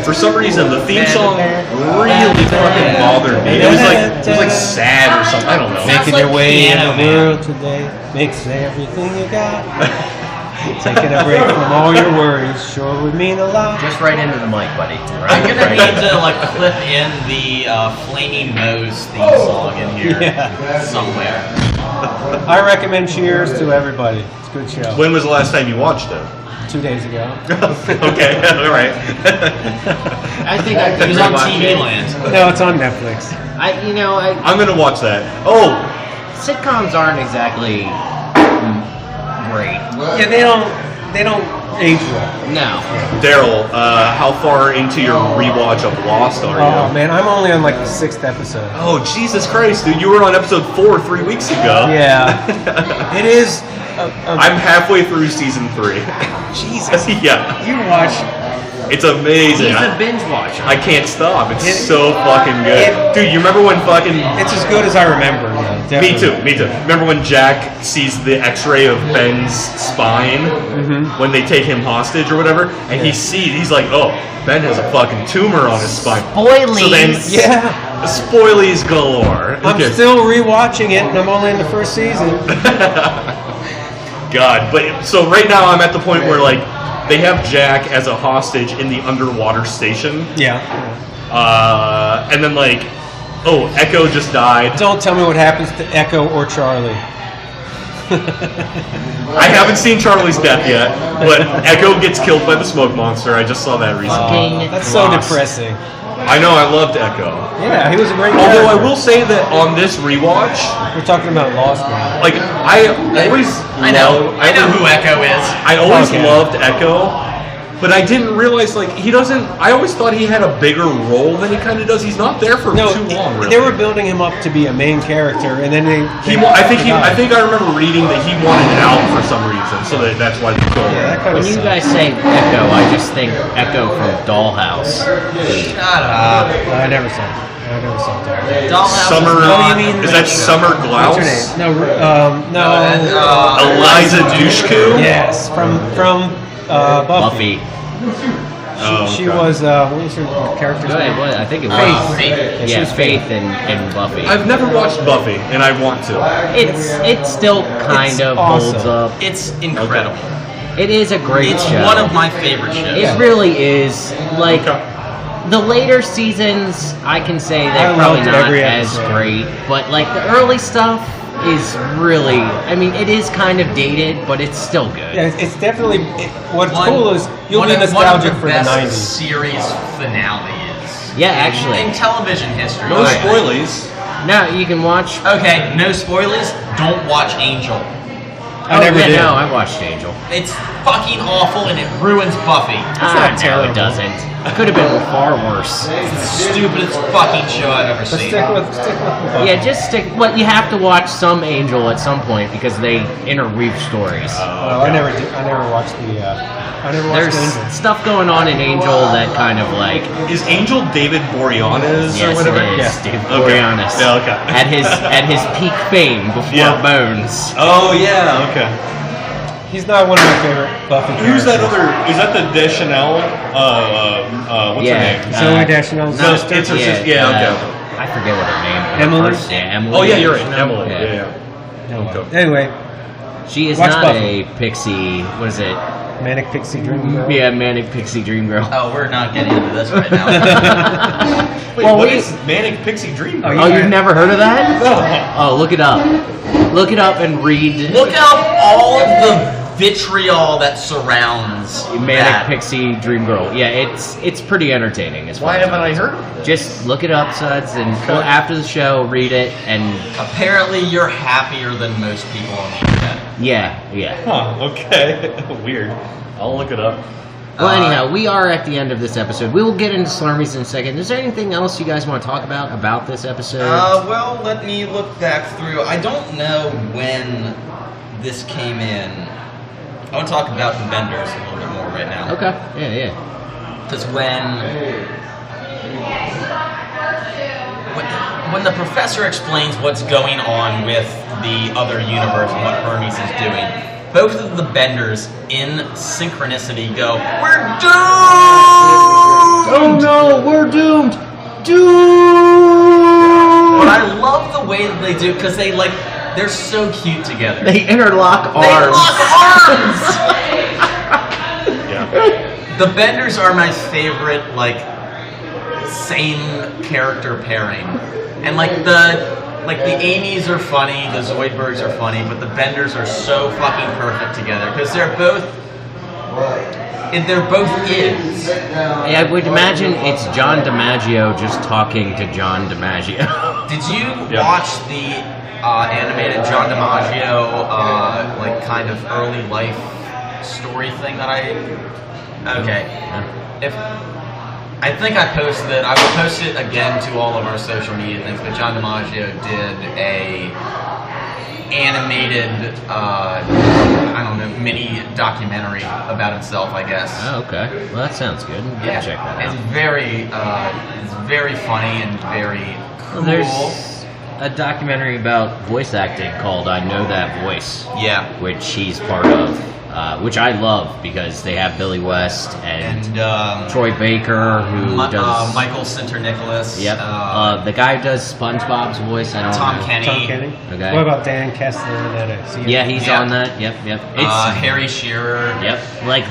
For some reason, the theme song really fucking bothered me. It was like sad or something. I don't know. Sounds Making like your way in Piano the Man. world today makes everything you got. Taking a break from all your worries sure would mean a lot. Just right into the mic, buddy. I'm gonna need to clip in the Flaming Moe's theme song in here Yeah. somewhere. I recommend Cheers to everybody. It's a good show. When was the last time you watched it? 2 days ago. Okay, all right. I think I It could was on rewatch TV it. Land. No, it's on Netflix. I'm gonna watch that. Oh, Sitcoms aren't exactly great. Yeah, they don't age well. No. Daryl, how far into your rewatch of Lost are you? Oh man, I'm only on like the 6th episode. Oh, Jesus Christ, dude! You were on episode 4 3 weeks ago. Yeah, it is. I'm halfway through season 3. Jesus. Yeah. You watch. It's amazing. He's a binge watcher. I can't stop. It's It- so fucking good. Dude, you remember when fucking... It's as good as I remember. Yeah, Me definitely. too. Remember when Jack sees the x-ray of Ben's spine when they take him hostage or whatever? And he's like, oh, Ben has a fucking tumor on his spine. Spoilies. So then, Yeah, spoilies galore. I'm Okay. still rewatching it, and I'm only in the first season. God, but so right now I'm at the point where they have Jack as a hostage in the underwater station, Yeah. and then Echo just died. Don't tell me what happens to Echo or Charlie. I haven't seen Charlie's death yet, but Echo gets killed by the smoke monster. I just saw that recently. Fucking That's so lost. depressing. I know, I loved Echo. Yeah, he was a great Although I character. will say that on this rewatch, We're talking about Lost now. I always I know who Echo is. I always Okay. loved Echo, but I didn't realize he doesn't. I always thought he had a bigger role than he kind of does. He's not there for No, too long. Really. they were building him up to be a main character, and then I think I remember reading that he wanted out for some reason, so that's why they killed Yeah, that him. kind When of you guys say Echo, I just think Echo from Dollhouse. Shut up. I never saw it. I never saw Darrell. Dollhouse Summer. not- Is that Summer What's her Glaus? name? No. Eliza Dushku? Yes, from Buffy. She was what was her character's Go ahead, name? what? I think it was Faith. Faith. She Yeah, was Faith and Buffy. I've never watched Buffy, and I want to. It still kind It's of awesome. holds up. It's incredible. It is a great It's show. one of my favorite shows. It really is. Like the later seasons, I can say I they're probably loved not every as episode. great, but like the early stuff is really. I mean, it is kind of dated, but it's still good. Yeah, it's definitely. What's One- cool is you'll one be of- nostalgic one of for the the best 90s. series finales. Yeah, actually. In television history. No spoilies. Now you can watch. Okay, no spoilers. Don't watch Angel. I never did. No, I watched Angel. It's fucking awful and it ruins Buffy. No, terrible. it doesn't. It could have been far worse. It's the stupidest fucking show I've ever But seen. stick with Buffy. Yeah, just stick. Well, you have to watch some Angel at some point because they interweave stories. Well, I never did. I never watched the. I never watched There's Angel. stuff going on in Angel that kind of like. Is Angel David Boreanaz or Yes, whatever? it is. Yeah. David Okay. Boreanaz. Yeah, okay. At his peak fame before Yeah. Bones. Oh yeah, okay. He's not one of my favorite Buffy Who's that characters. other? Is that the Deschanel? What's Yeah. her name? Zoe Deschanel's No, sister? it's her sister. Yeah, okay. I forget what her name is. Emily? Yeah, Emily. Oh yeah, you're right. No, Emily. yeah. Yeah. Okay. Anyway, She is Watch not Buffy. a pixie. What is it? Manic Pixie Dream Girl. Yeah, manic pixie dream girl. Oh, we're not getting into this right now. Wait, Well, what we- is Manic Pixie Dream? Oh, Oh, you've never heard of that? No. Oh, look it up. Look it up and read. Look up all of the vitriol that surrounds Manic that. Pixie Dream Girl. Yeah, it's pretty entertaining. As far Why as haven't I'm I concerned. heard of this? Just look it up, Suds, and well, after the show, read it, and Apparently, you're happier than most people on the internet. yeah. Huh, okay. Weird. I'll look it up. Well, anyhow, we are at the end of this episode. We will get into Slurmies in a second. Is there anything else you guys want to talk about this episode? Well, let me look back through. I don't know when this came in. I want to talk about the vendors a little bit more right now. Okay. Yeah. Because when the professor explains what's going on with the other universe and what Hermes is doing, both of the benders in synchronicity go, "We're doomed!" Oh no, we're doomed! But I love the way that they do because they're so cute together. They interlock They arms. lock arms. Yeah. The Benders are my favorite, same character pairing, and the Amy's are funny, the Zoidbergs are funny, but the Benders are so fucking perfect together because they're both is. Yeah, I would imagine it's John DiMaggio just talking to John DiMaggio. Did you Yeah. watch the animated John DiMaggio kind of early life story thing that I? Okay. If I think I posted it, I will post it again to all of our social media things. But John DiMaggio did a animated, mini documentary about himself, I guess. Oh, okay. Well, that sounds good. Yeah, Check that out. it's very funny and very cool. Well, there's a documentary about voice acting called "I Know That Voice," Yeah. which he's part of, which I love because they have Billy West and Troy Baker, who does Michael Sinter-Nicholas. Yep. The guy who does SpongeBob's voice. I don't Tom know. Kenny. Tom Kenny. Okay. What about Dan Kessler and that? Yeah, he's Yeah. on that. Yep. It's Harry Shearer. Yep.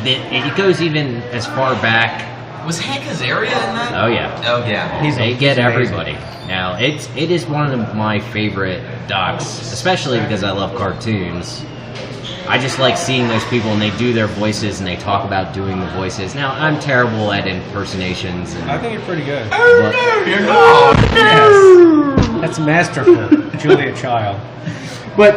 It goes even as far back. Was Hank Azaria in that? Oh yeah. Oh yeah. They get amazing. everybody. Now it is one of my favorite docs, especially because I love cartoons. I just like seeing those people and they do their voices and they talk about doing the voices. Now I'm terrible at impersonations and I think you're pretty good. but, Yes. That's masterful, Julia Child. but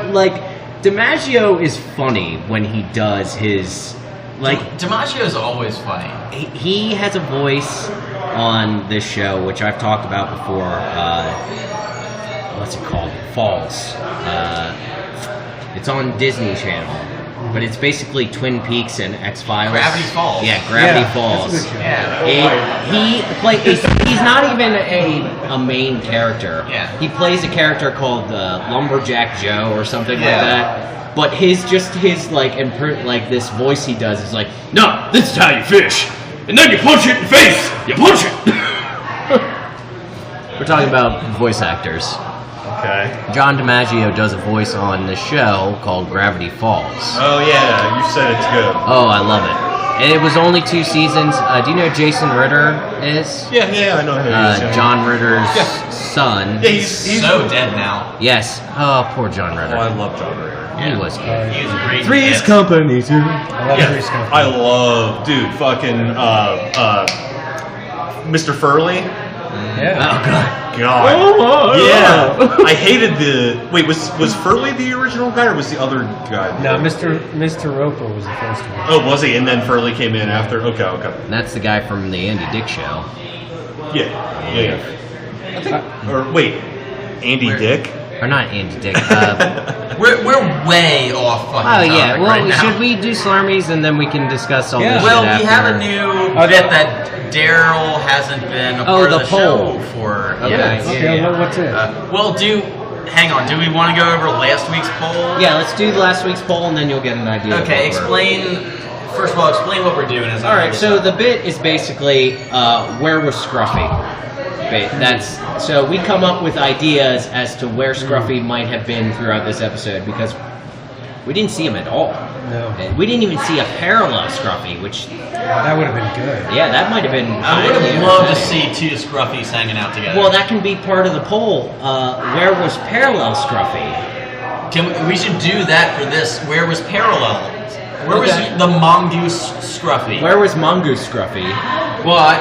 DiMaggio is funny when he does his DiMaggio's always funny. he has a voice on this show, which I've talked about before. What's it called? Falls. It's on Disney Channel. but it's basically Twin Peaks and X-Files. Gravity Falls. Yeah, Gravity Yeah, Falls. that's a good show. Yeah. He's not even a main character. Yeah. He plays a character called Lumberjack Joe or something like Yeah. that. But his this voice he does is like, no, this is how you fish, and then you punch it in the face. You punch it. We're talking about voice actors. Okay. John DiMaggio does a voice on the show called Gravity Falls. Oh yeah, you said it's good. Oh, I love it. And it was only 2 seasons. Do you know who Jason Ritter is? Yeah, I know who he is. John Ritter's son. Yeah, he's So dead now. Yes. Oh, poor John Ritter. Oh, I love John Ritter. He was good. He was great. in Three's this. Company too. I love Three's Company. I love, dude, fucking Mr. Furley. Yeah. Oh god. God. Yeah. I hated the. Wait, was Furley the original guy or was the other guy? No, Mr. Roper was the first one. Oh, was he? And then Furley came in after. Okay. And that's the guy from the Andy Dick show. Yeah. Or wait, Andy Dick. Or not Andy Dick. We're way off fucking Oh yeah. topic Well, right now. should we do Slurmies and then we can discuss all this Well, shit we after? have a new bit that Darrell hasn't been a part the of the poll. show for. Okay. Yes. Okay, well, what's it? Hang on. Do we want to go over last week's poll? Yeah, let's do last week's poll and then you'll get an idea. Okay. of what we're- Explain. First of all, explain what we're doing. All right, so the bit is basically where was Scruffy? So we come up with ideas as to where Scruffy might have been throughout this episode because we didn't see him at all. No. And we didn't even see a parallel Scruffy, which That would have been good. yeah, that might have been. I would highly have loved to entertaining. see 2 Scruffies hanging out together. Well, that can be part of the poll. Where was parallel Scruffy? We should do that for this. Where was parallel? Where was Okay. the mongoose Scruffy? Where was Mongoose Scruffy? Well,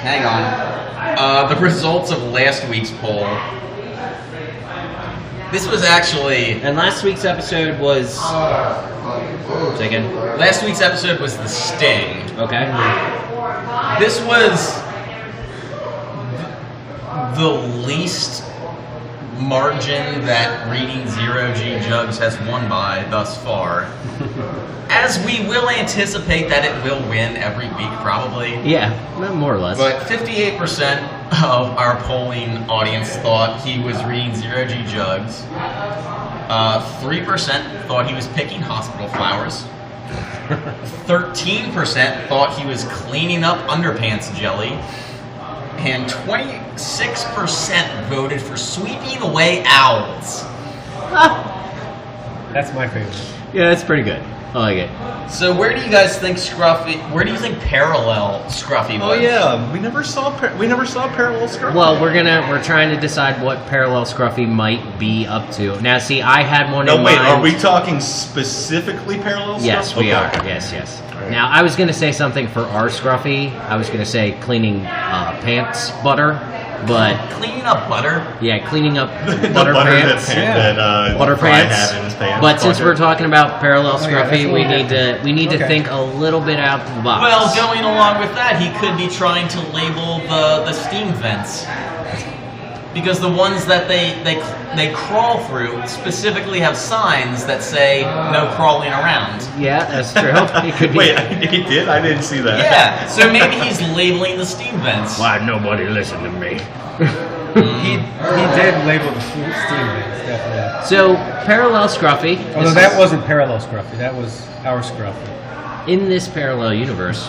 hang on. The results of last week's poll. This was actually. And last week's episode was. Second. Last week's episode was the Sting. Okay. This was the least margin that Reading Zero G Jugs has won by thus far. As we will anticipate that it will win every week, probably. Yeah, more or less. But 58% of our polling audience thought he was reading Zero G Jugs. 3% thought he was picking hospital flowers. 13% thought he was cleaning up underpants jelly. And 26% voted for sweeping away owls. That's my favorite. Yeah, that's pretty good. I like it. So where do you guys think where do you think parallel Scruffy was? Oh yeah, we never saw parallel Scruffy. Well, we're trying to decide what parallel Scruffy might be up to. Now, see, I had one in mind. Are we talking specifically parallel Scruffy? Yes, we are. Okay. Yes. Now, I was going to say something for our Scruffy. I was going to say cleaning pants butter, but Cleaning up butter? yeah, cleaning up The butter butter pants. that Butter Fry pants. had in his pants. But since Butter. we're talking about parallel yeah, Scruffy, that's a we little need to Okay. think a little bit out of the box. Well, going along with that, he could be trying to label the steam vents. Because the ones that they crawl through specifically have signs that say no crawling around. Yeah, that's true. It could be. Wait, he did? I didn't see that. Yeah, so maybe he's labeling the steam vents. Why nobody listened to me? He did label the steam vents, definitely. So parallel Scruffy. Although this that is- wasn't parallel Scruffy, that was our Scruffy. in this parallel universe.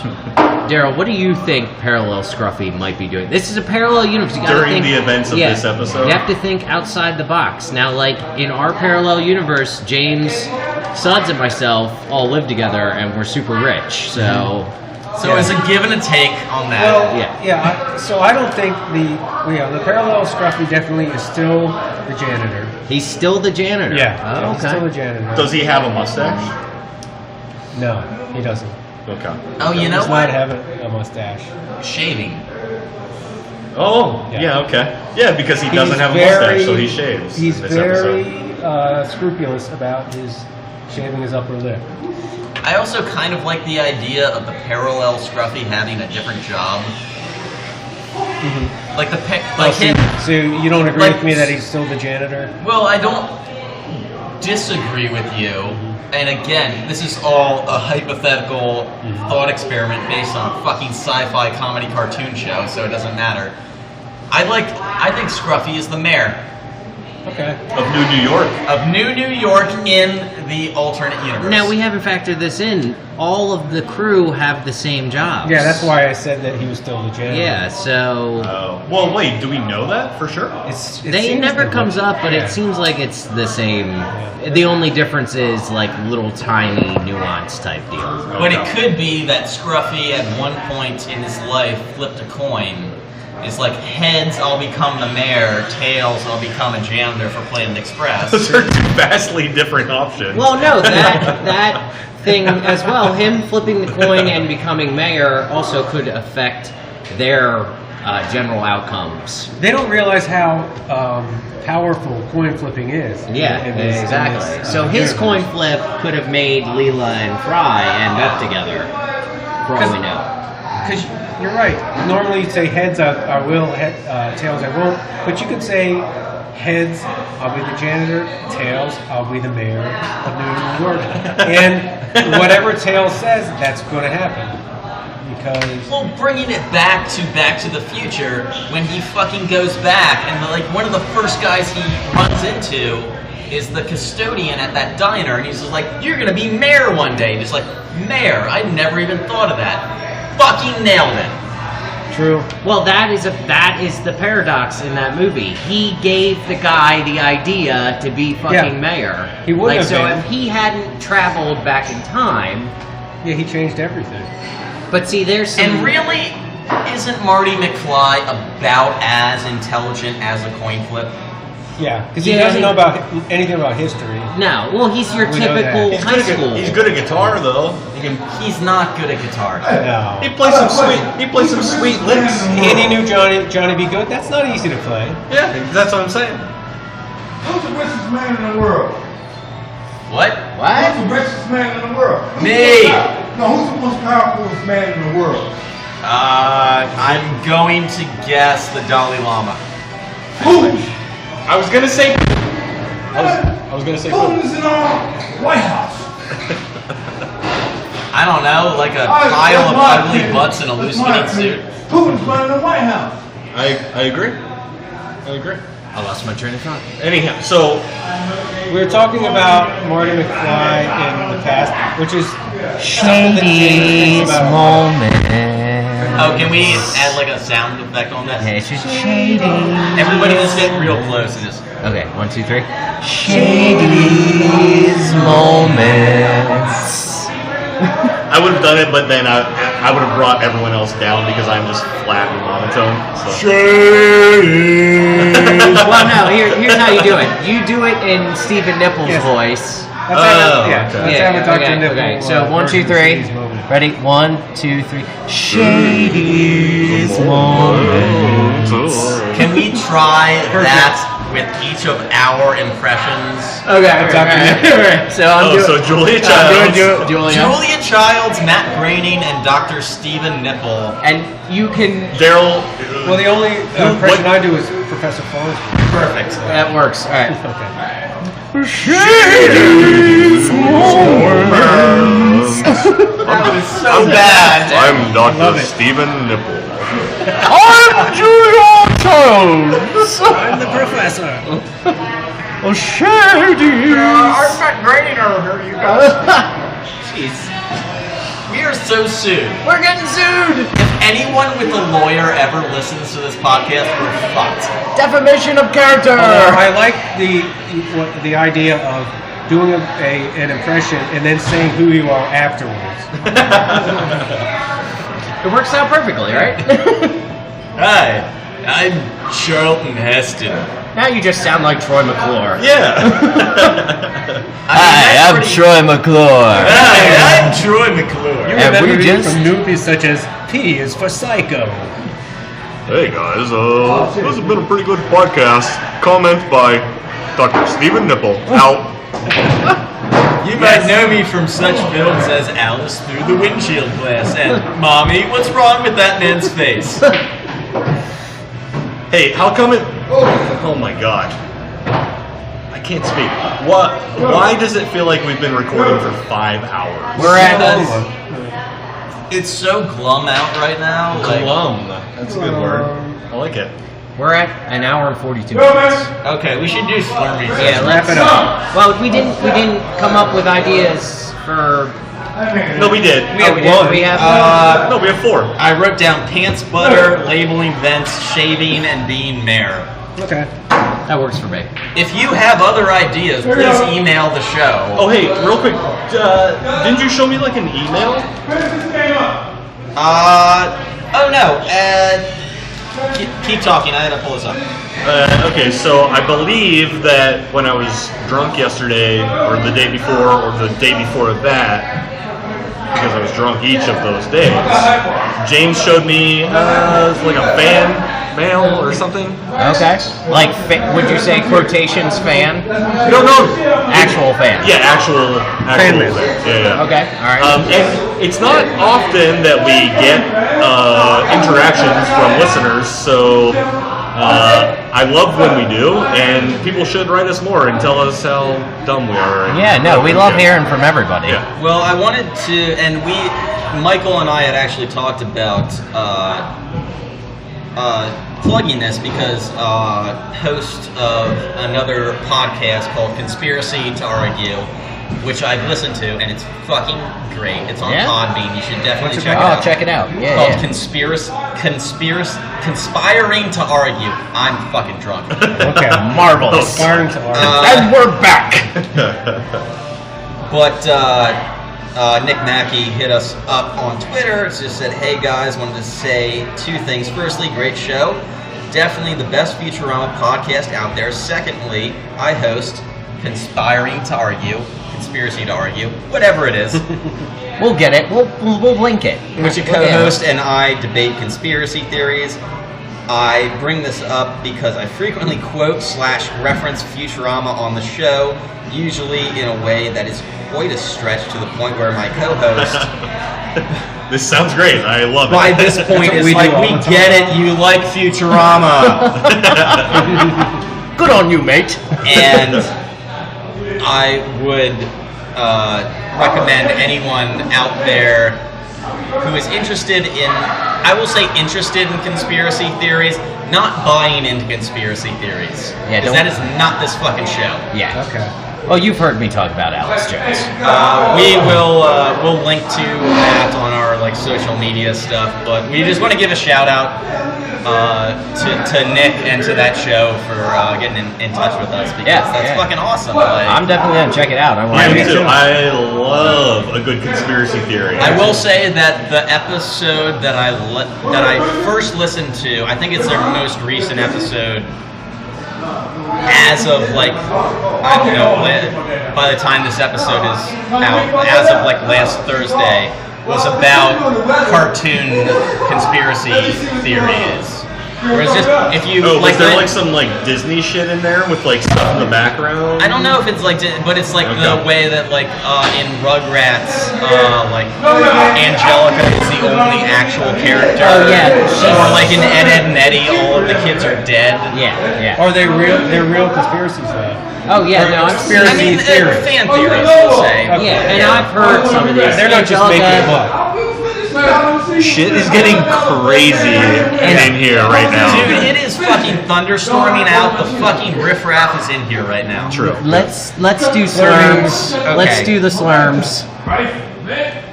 Darrell, what do you think parallel Scruffy might be doing? This is a parallel universe. You gotta During think, the events of this episode? You have to think outside the box. Now, like, in our parallel universe, James, Suds, and myself all live together, and we're super rich, so... So it's a give and a take on that. Well, Yeah. so I don't think the parallel Scruffy definitely is still the janitor. He's still the janitor. Oh, he's still the janitor. Does he have a mustache? No, he doesn't. Okay. Oh, you He know does what? not have a mustache. Shaving. Oh, Yeah. yeah, okay. Yeah, because he doesn't He's have a very- mustache, so he shaves. He's in this very episode. scrupulous about his shaving his upper lip. I also kind of like the idea of the parallel Scruffy having a different job. Like him. So you don't agree Like- with me that he's still the janitor? Well, I don't. disagree with you, and again, this is all a hypothetical thought experiment based on a fucking sci-fi comedy cartoon show, so it doesn't matter. I think Scruffy is the mayor. Okay. Of New York. Of New York in the alternate universe. Now, we haven't factored this in. All of the crew have the same jobs. Yeah, that's why I said that he was still the janitor. Yeah, so... Well, wait, do we know that for sure? It never comes up, but it seems like it's the same. The only difference is, like, little tiny nuance type deals. But it could be that Scruffy at one point in his life flipped a coin. It's like, heads, I'll become the mayor. Tails, I'll become a janitor for Planet Express. Those are two vastly different options. Well, no, that thing as well, him flipping the coin and becoming mayor also could affect their general outcomes. They don't realize how powerful coin flipping is. Yeah, exactly. So his coin flip could have made Leela and Fry end up together, for all we know. Because you're right. Normally you'd say heads, I will, tails, I won't. But you could say heads, I'll be the janitor. Tails, I'll be the mayor of New York. And whatever Tails says, that's going to happen. Because... Well, bringing it back to the Future, when he fucking goes back, and one of the first guys he runs into is the custodian at that diner, and he's just like, "You're gonna be mayor one day." And he's like, "Mayor? I never even thought of that." Fucking nailed it. True. Well, that is the paradox in that movie. He gave the guy the idea to be fucking mayor. He would have been. If he hadn't traveled back in time... Yeah, he changed everything. But see, there's some... And really, isn't Marty McFly about as intelligent as a coin flip? Yeah, because he doesn't know anything about history. No, well, he's your typical high school. He's good at guitar, though. He's not good at guitar. No. He plays some sweet licks. And he knew Johnny Be Good. That's not easy to play. Yeah, that's what I'm saying. Who's the richest man in the world? What? Who's the richest man in the world? Me! No, who's the most powerful man in the world? I'm going to guess the Dalai Lama. Who? I was gonna say. I was gonna say. Who is in our White House? I don't know, like a pile of ugly butts in a loose fitting suit. Who is running the White House? I agree. I lost my train of thought. Anyhow, so we were talking about Marty McFly in the past, which is Shady's moment. Oh, can we add like a sound effect on that? Okay, it's just Shady. Everybody just get real close and just... Okay, 1, 2, 3. Shady's moments. I would have done it, but then I would have brought everyone else down because I'm just flat and monotone. So. Well, no, here's how you do it. You do it in Stephen Nipple's voice. That's how we talk to Nipple. Okay, so 1, 2, 3. Ready? 1, 2, 3. Shady's moments. Can we try that with each of our impressions? Okay. So Julia Childs. Julia Childs, Matt Groening, and Dr. Stephen Nipple. And you can... Darrell. Well, the only impression I do is Professor Farnsworth. Perfect. That works. All right. Okay. Shady's moments. That was so bad. I'm Dr. Stephen Nipple. I'm Julia Childs. I'm the professor. Shady. I'm not Groening over here, you guys. Jeez. We are so sued. We're getting sued. If anyone with a lawyer ever listens to this podcast, we're fucked. Defamation of character. I like the idea of doing an impression and then saying who you are afterwards. It works out perfectly, right? Hi, I'm Charlton Heston. Now you just sound like Troy McClure. Yeah. Hi, I'm Troy McClure. Hi, I'm Troy McClure. You And remember we me just- from movies such as P is for Psycho. Hey guys, this has been a pretty good podcast. Comment by Dr. Stephen Nipple. Out. You might know me from such films as Alice Through the Windshield Glass and Mommy, what's wrong with that man's face? Hey, how come it? Oh my God. I can't speak. Why does it feel like we've been recording for 5 hours? We're at It's so glum out right now. Glum. That's a good word. I like it. We're at an hour and 42 minutes. Okay, we should do Slurmy. Yeah, let's wrap it up. Well, we didn't come up with ideas for. No, we did. We have one. We have No, we have 4. I wrote down pants butter, labeling vents, shaving, and being mayor. Okay. that works for me. If you have other ideas, please email the show. Oh, hey, real quick. Didn't you show me like an email? Oh no. Keep talking. I had to pull this up. Okay, so I believe that when I was drunk yesterday, or the day before, or the day before that, because I was drunk each of those days, James showed me like a fan mail or something. Okay. Like, would you say quotations fan? No. Actual fan. Yeah, actual Fan mail. Yeah. Okay. All right. And it's not often that we get interactions from listeners, so I love when we do, and people should write us more and tell us how dumb we are. Yeah. No, we love hearing from everybody. Yeah. Well, I wanted to, and Michael and I had actually talked about plugging this because host of another podcast called Conspiracy to Argue, which I've listened to, and it's fucking great. It's on Podbean. You should definitely check it out. Oh, check it out. Yeah. It's called Conspiring to Argue. I'm fucking drunk. Okay. Marvelous. Conspiring to argue. And we're back. But Nick Mackey hit us up on Twitter. It just said, "Hey guys, wanted to say 2 things. Firstly, great show. Definitely the best Futurama podcast out there. Secondly, I host Conspiring to Argue, Conspiracy to Argue, whatever it is, We'll get it. We'll link it. which a co-host and I debate conspiracy theories. I bring this up because I frequently quote/reference Futurama on the show, usually in a way that is quite a stretch to the point where my co-host, This sounds great. I love it. by this point, is like, "We get it, you like Futurama." Good on you, mate. And I would recommend anyone out there who is interested in, I will say interested in conspiracy theories, not buying into conspiracy theories. Yeah, because that is not this fucking show. Yeah. Okay. Well, you've heard me talk about Alex Jones. We will we'll link to that on our social media stuff, but we just want to give a shout out to Nick and to that show for getting in touch with us, because that's fucking awesome. Like, I'm definitely gonna check it out. Me too. I love a good conspiracy theory. I will say that the episode that I first listened to, I think it's their most recent episode, as of I don't know, by the time this episode is out, as of last Thursday, was about cartoon conspiracy theories. Whereas just if you is there some Disney shit in there with stuff in the background? I don't know if it's but it's the way that in Rugrats, Angelica is the only actual character. Oh yeah, or in Ed, Ed and Eddie, all of the kids are dead. Yeah. Are they real? They're real conspiracies, though. Oh yeah, no, I'm conspiracy theories. Fan theories, we'll say. Okay. Yeah, and I've heard some of these. They're not just making it up. Shit is getting crazy in here right now. Dude, it is fucking thunderstorming out. The fucking riffraff is in here right now. True. Let's do slurms. Okay. Let's do the slurms.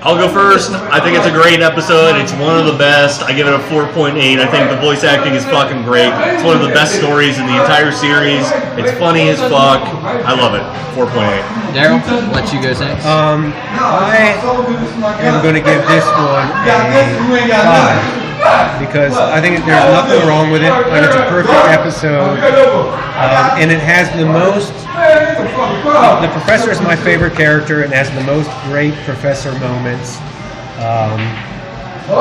I'll go first. I think it's a great episode. It's one of the best. I give it a 4.8. I think the voice acting is fucking great. It's one of the best stories in the entire series. It's funny as fuck. I love it. 4.8. Darrell, let you go next. I am going to give this one a 5 because I think there's nothing wrong with it. Like, it's a perfect episode, and it has the most. The professor is my favorite character and has the most great professor moments. I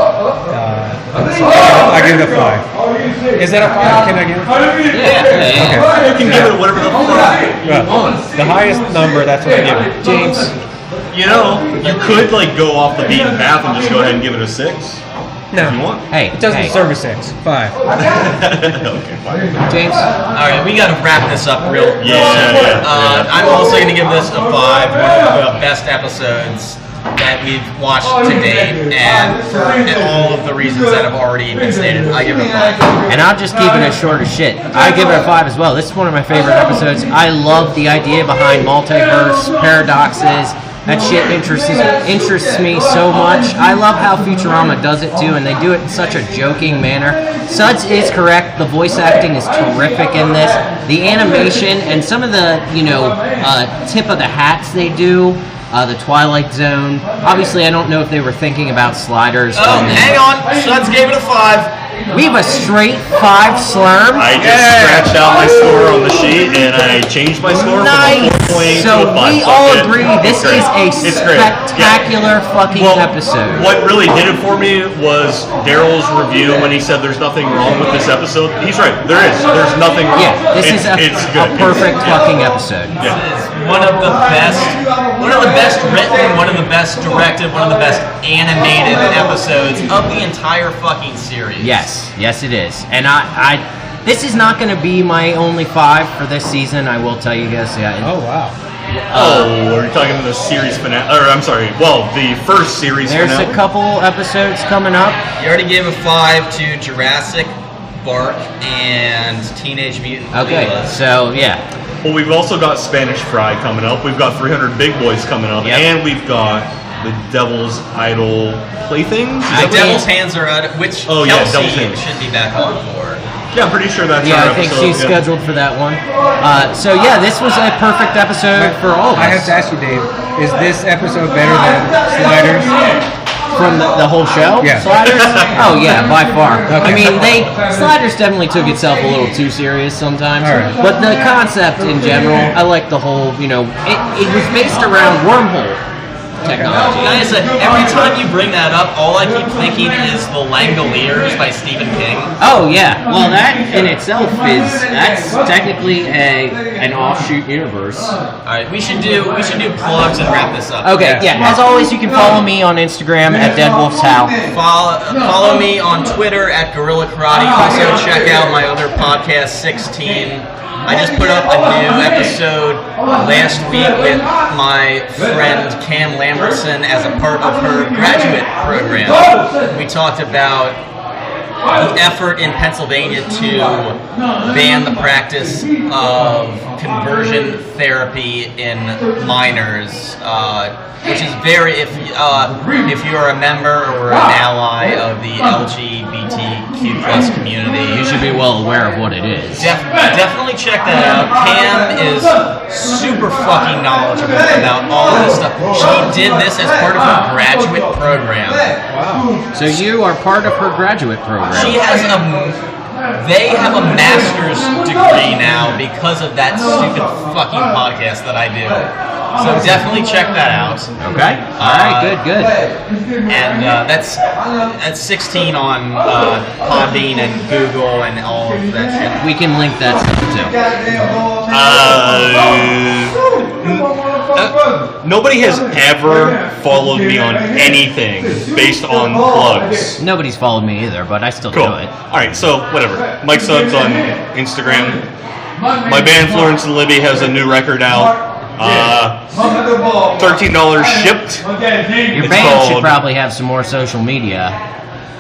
give it a 5. Is that a 5? Can I give it a 5? Yeah. Okay. You can give it whatever the fuck you want. The highest number, that's what I give it. James. You know, you could go off the beaten path and just go ahead and give it a 6. No. If you want. Hey, It doesn't hey, deserve a 6. 5. Okay, fine. James. All right, we got to wrap this up real. Yeah. I'm also going to give this a 5. One of the best episodes that we've watched to date, and for all of the reasons that have already been stated, I give it a 5. And I'm just keeping it short as shit. I give it a 5 as well. This is one of my favorite episodes. I love the idea behind multiverse, paradoxes. That shit interests me so much. I love how Futurama does it too, and they do it in such a joking manner. Suds is correct. The voice acting is terrific in this. The animation and some of the, tip of the hats they do. The Twilight Zone. Obviously, I don't know if they were thinking about sliders. Oh, hang on. Suds gave it a 5. We have a straight 5 slurm. I just scratched out my score on the sheet and I changed my score Nice. from a 4 point So to a 5. we all agree this is a It's great. spectacular fucking Well, episode. what really did it for me was Darrell's review when he said there's nothing wrong with this episode. He's right. There is. There's nothing wrong. Yeah, this is a good. perfect fucking episode. Yeah. One of the best written, one of the best directed, one of the best animated episodes of the entire fucking series. Yes, it is. And I this is not going to be my only 5 for this season. I will tell you guys. Yeah. Oh, wow. Are you talking the series finale? Or I'm sorry. Well, the first series There's finale. a couple episodes coming up. You already gave a 5 to Jurassic Bark and Teenage Mutant Okay, Leela. so yeah. Well, we've also got Spanish Fry coming up. We've got 300 Big Boys coming up, Yep. and we've got the Devil's Idol Playthings. The Devil's Hands are out, which Oh, yeah, Kelsey Devil's Hands. should be back on for. Yeah, I'm pretty sure that's Yeah, our I think episode, she's yeah. scheduled for that one. So yeah, this was a perfect episode for all of us. I have to ask you, Dave, is this episode better than Sliders? From the whole show? Yeah. Sliders? Oh yeah, by far. I Okay. mean, Sliders definitely took itself a little too serious sometimes. All right. But the concept in general, I like the whole, it was based around wormhole technology. Guys, every time you bring that up, all I keep thinking is The Langoliers by Stephen King. Oh yeah, well that in itself that's technically an offshoot universe. Alright, we should do plugs and wrap this up. Okay, yeah. As always, you can follow me on Instagram at DeadWolfsHow. Follow me on Twitter at Gorilla Karate. Also check out my other podcast, 16. I just put up a new episode last week with my friend Cam Lambertson as a part of her graduate program. We talked about the effort in Pennsylvania to ban the practice of conversion therapy in minors, which is very, if you are a member or an ally of the LGBTQ plus community, You should be well aware of what it is. definitely check that out. Cam is super fucking knowledgeable about all of this stuff. She did this as part of her graduate program. So you are part of her graduate program. They have a master's degree now because of that stupid fucking podcast that I do. So definitely check that out. Okay. All right. Good. And that's 16 on Podbean and Google and all of that shit. We can link that stuff Nobody has ever followed me on anything based on plugs. too. Nobody's followed me either, but I still Cool. do it. All right, so whatever. Mike Suds on Instagram. My band Florence and Libby has a new record out. $13 shipped. Your It's band should called- probably have some more social media.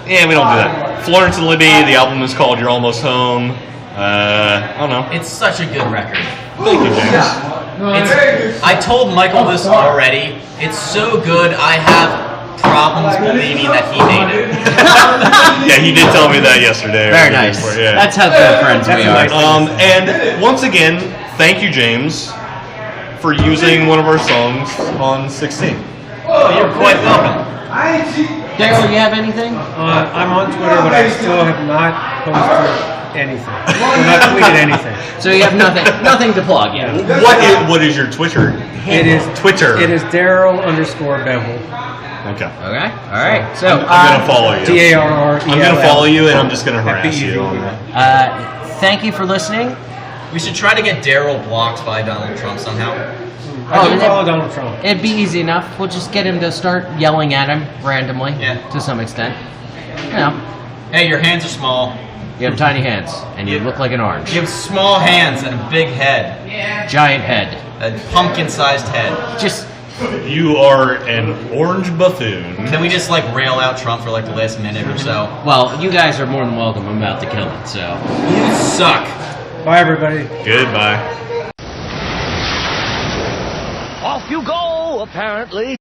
Yeah, we don't do that. Florence and Libby. The album is called "You're Almost Home." I don't know. It's such a good record. Thank you, James. I told Michael this already. It's so good, I have problems believing that he made it. Yeah, he did tell me that yesterday. Very nice. Yeah. That's how good friends we are. And once again, thank you, James, for using one of our songs on 16. Oh, you're quite welcome. Darrell, you have anything? I'm on Twitter, but I still have not posted anything. I've not tweeted anything. So you have nothing to plug yet. What is your Twitter? It is Twitter. It is Darrell_Bevel. Okay. Okay. All right. So I'm gonna follow you. DARRELL. I'm gonna follow you, and I'm just gonna harass you on that. thank you for listening. We should try to get Darrell blocked by Donald Trump somehow. I do follow Donald Trump. It'd be easy enough. We'll just get him to start yelling at him randomly, Yeah. to some extent. Hey, your hands are small. You have tiny hands, and you look like an orange. You have small hands and a big head. Giant head. A pumpkin-sized head. Just... You are an orange buffoon. Can we just, like, rail out Trump for, like, the last minute or so? Well, you guys are more than welcome. I'm about to kill it, so... You suck. Bye, everybody. Goodbye. Off you go, apparently.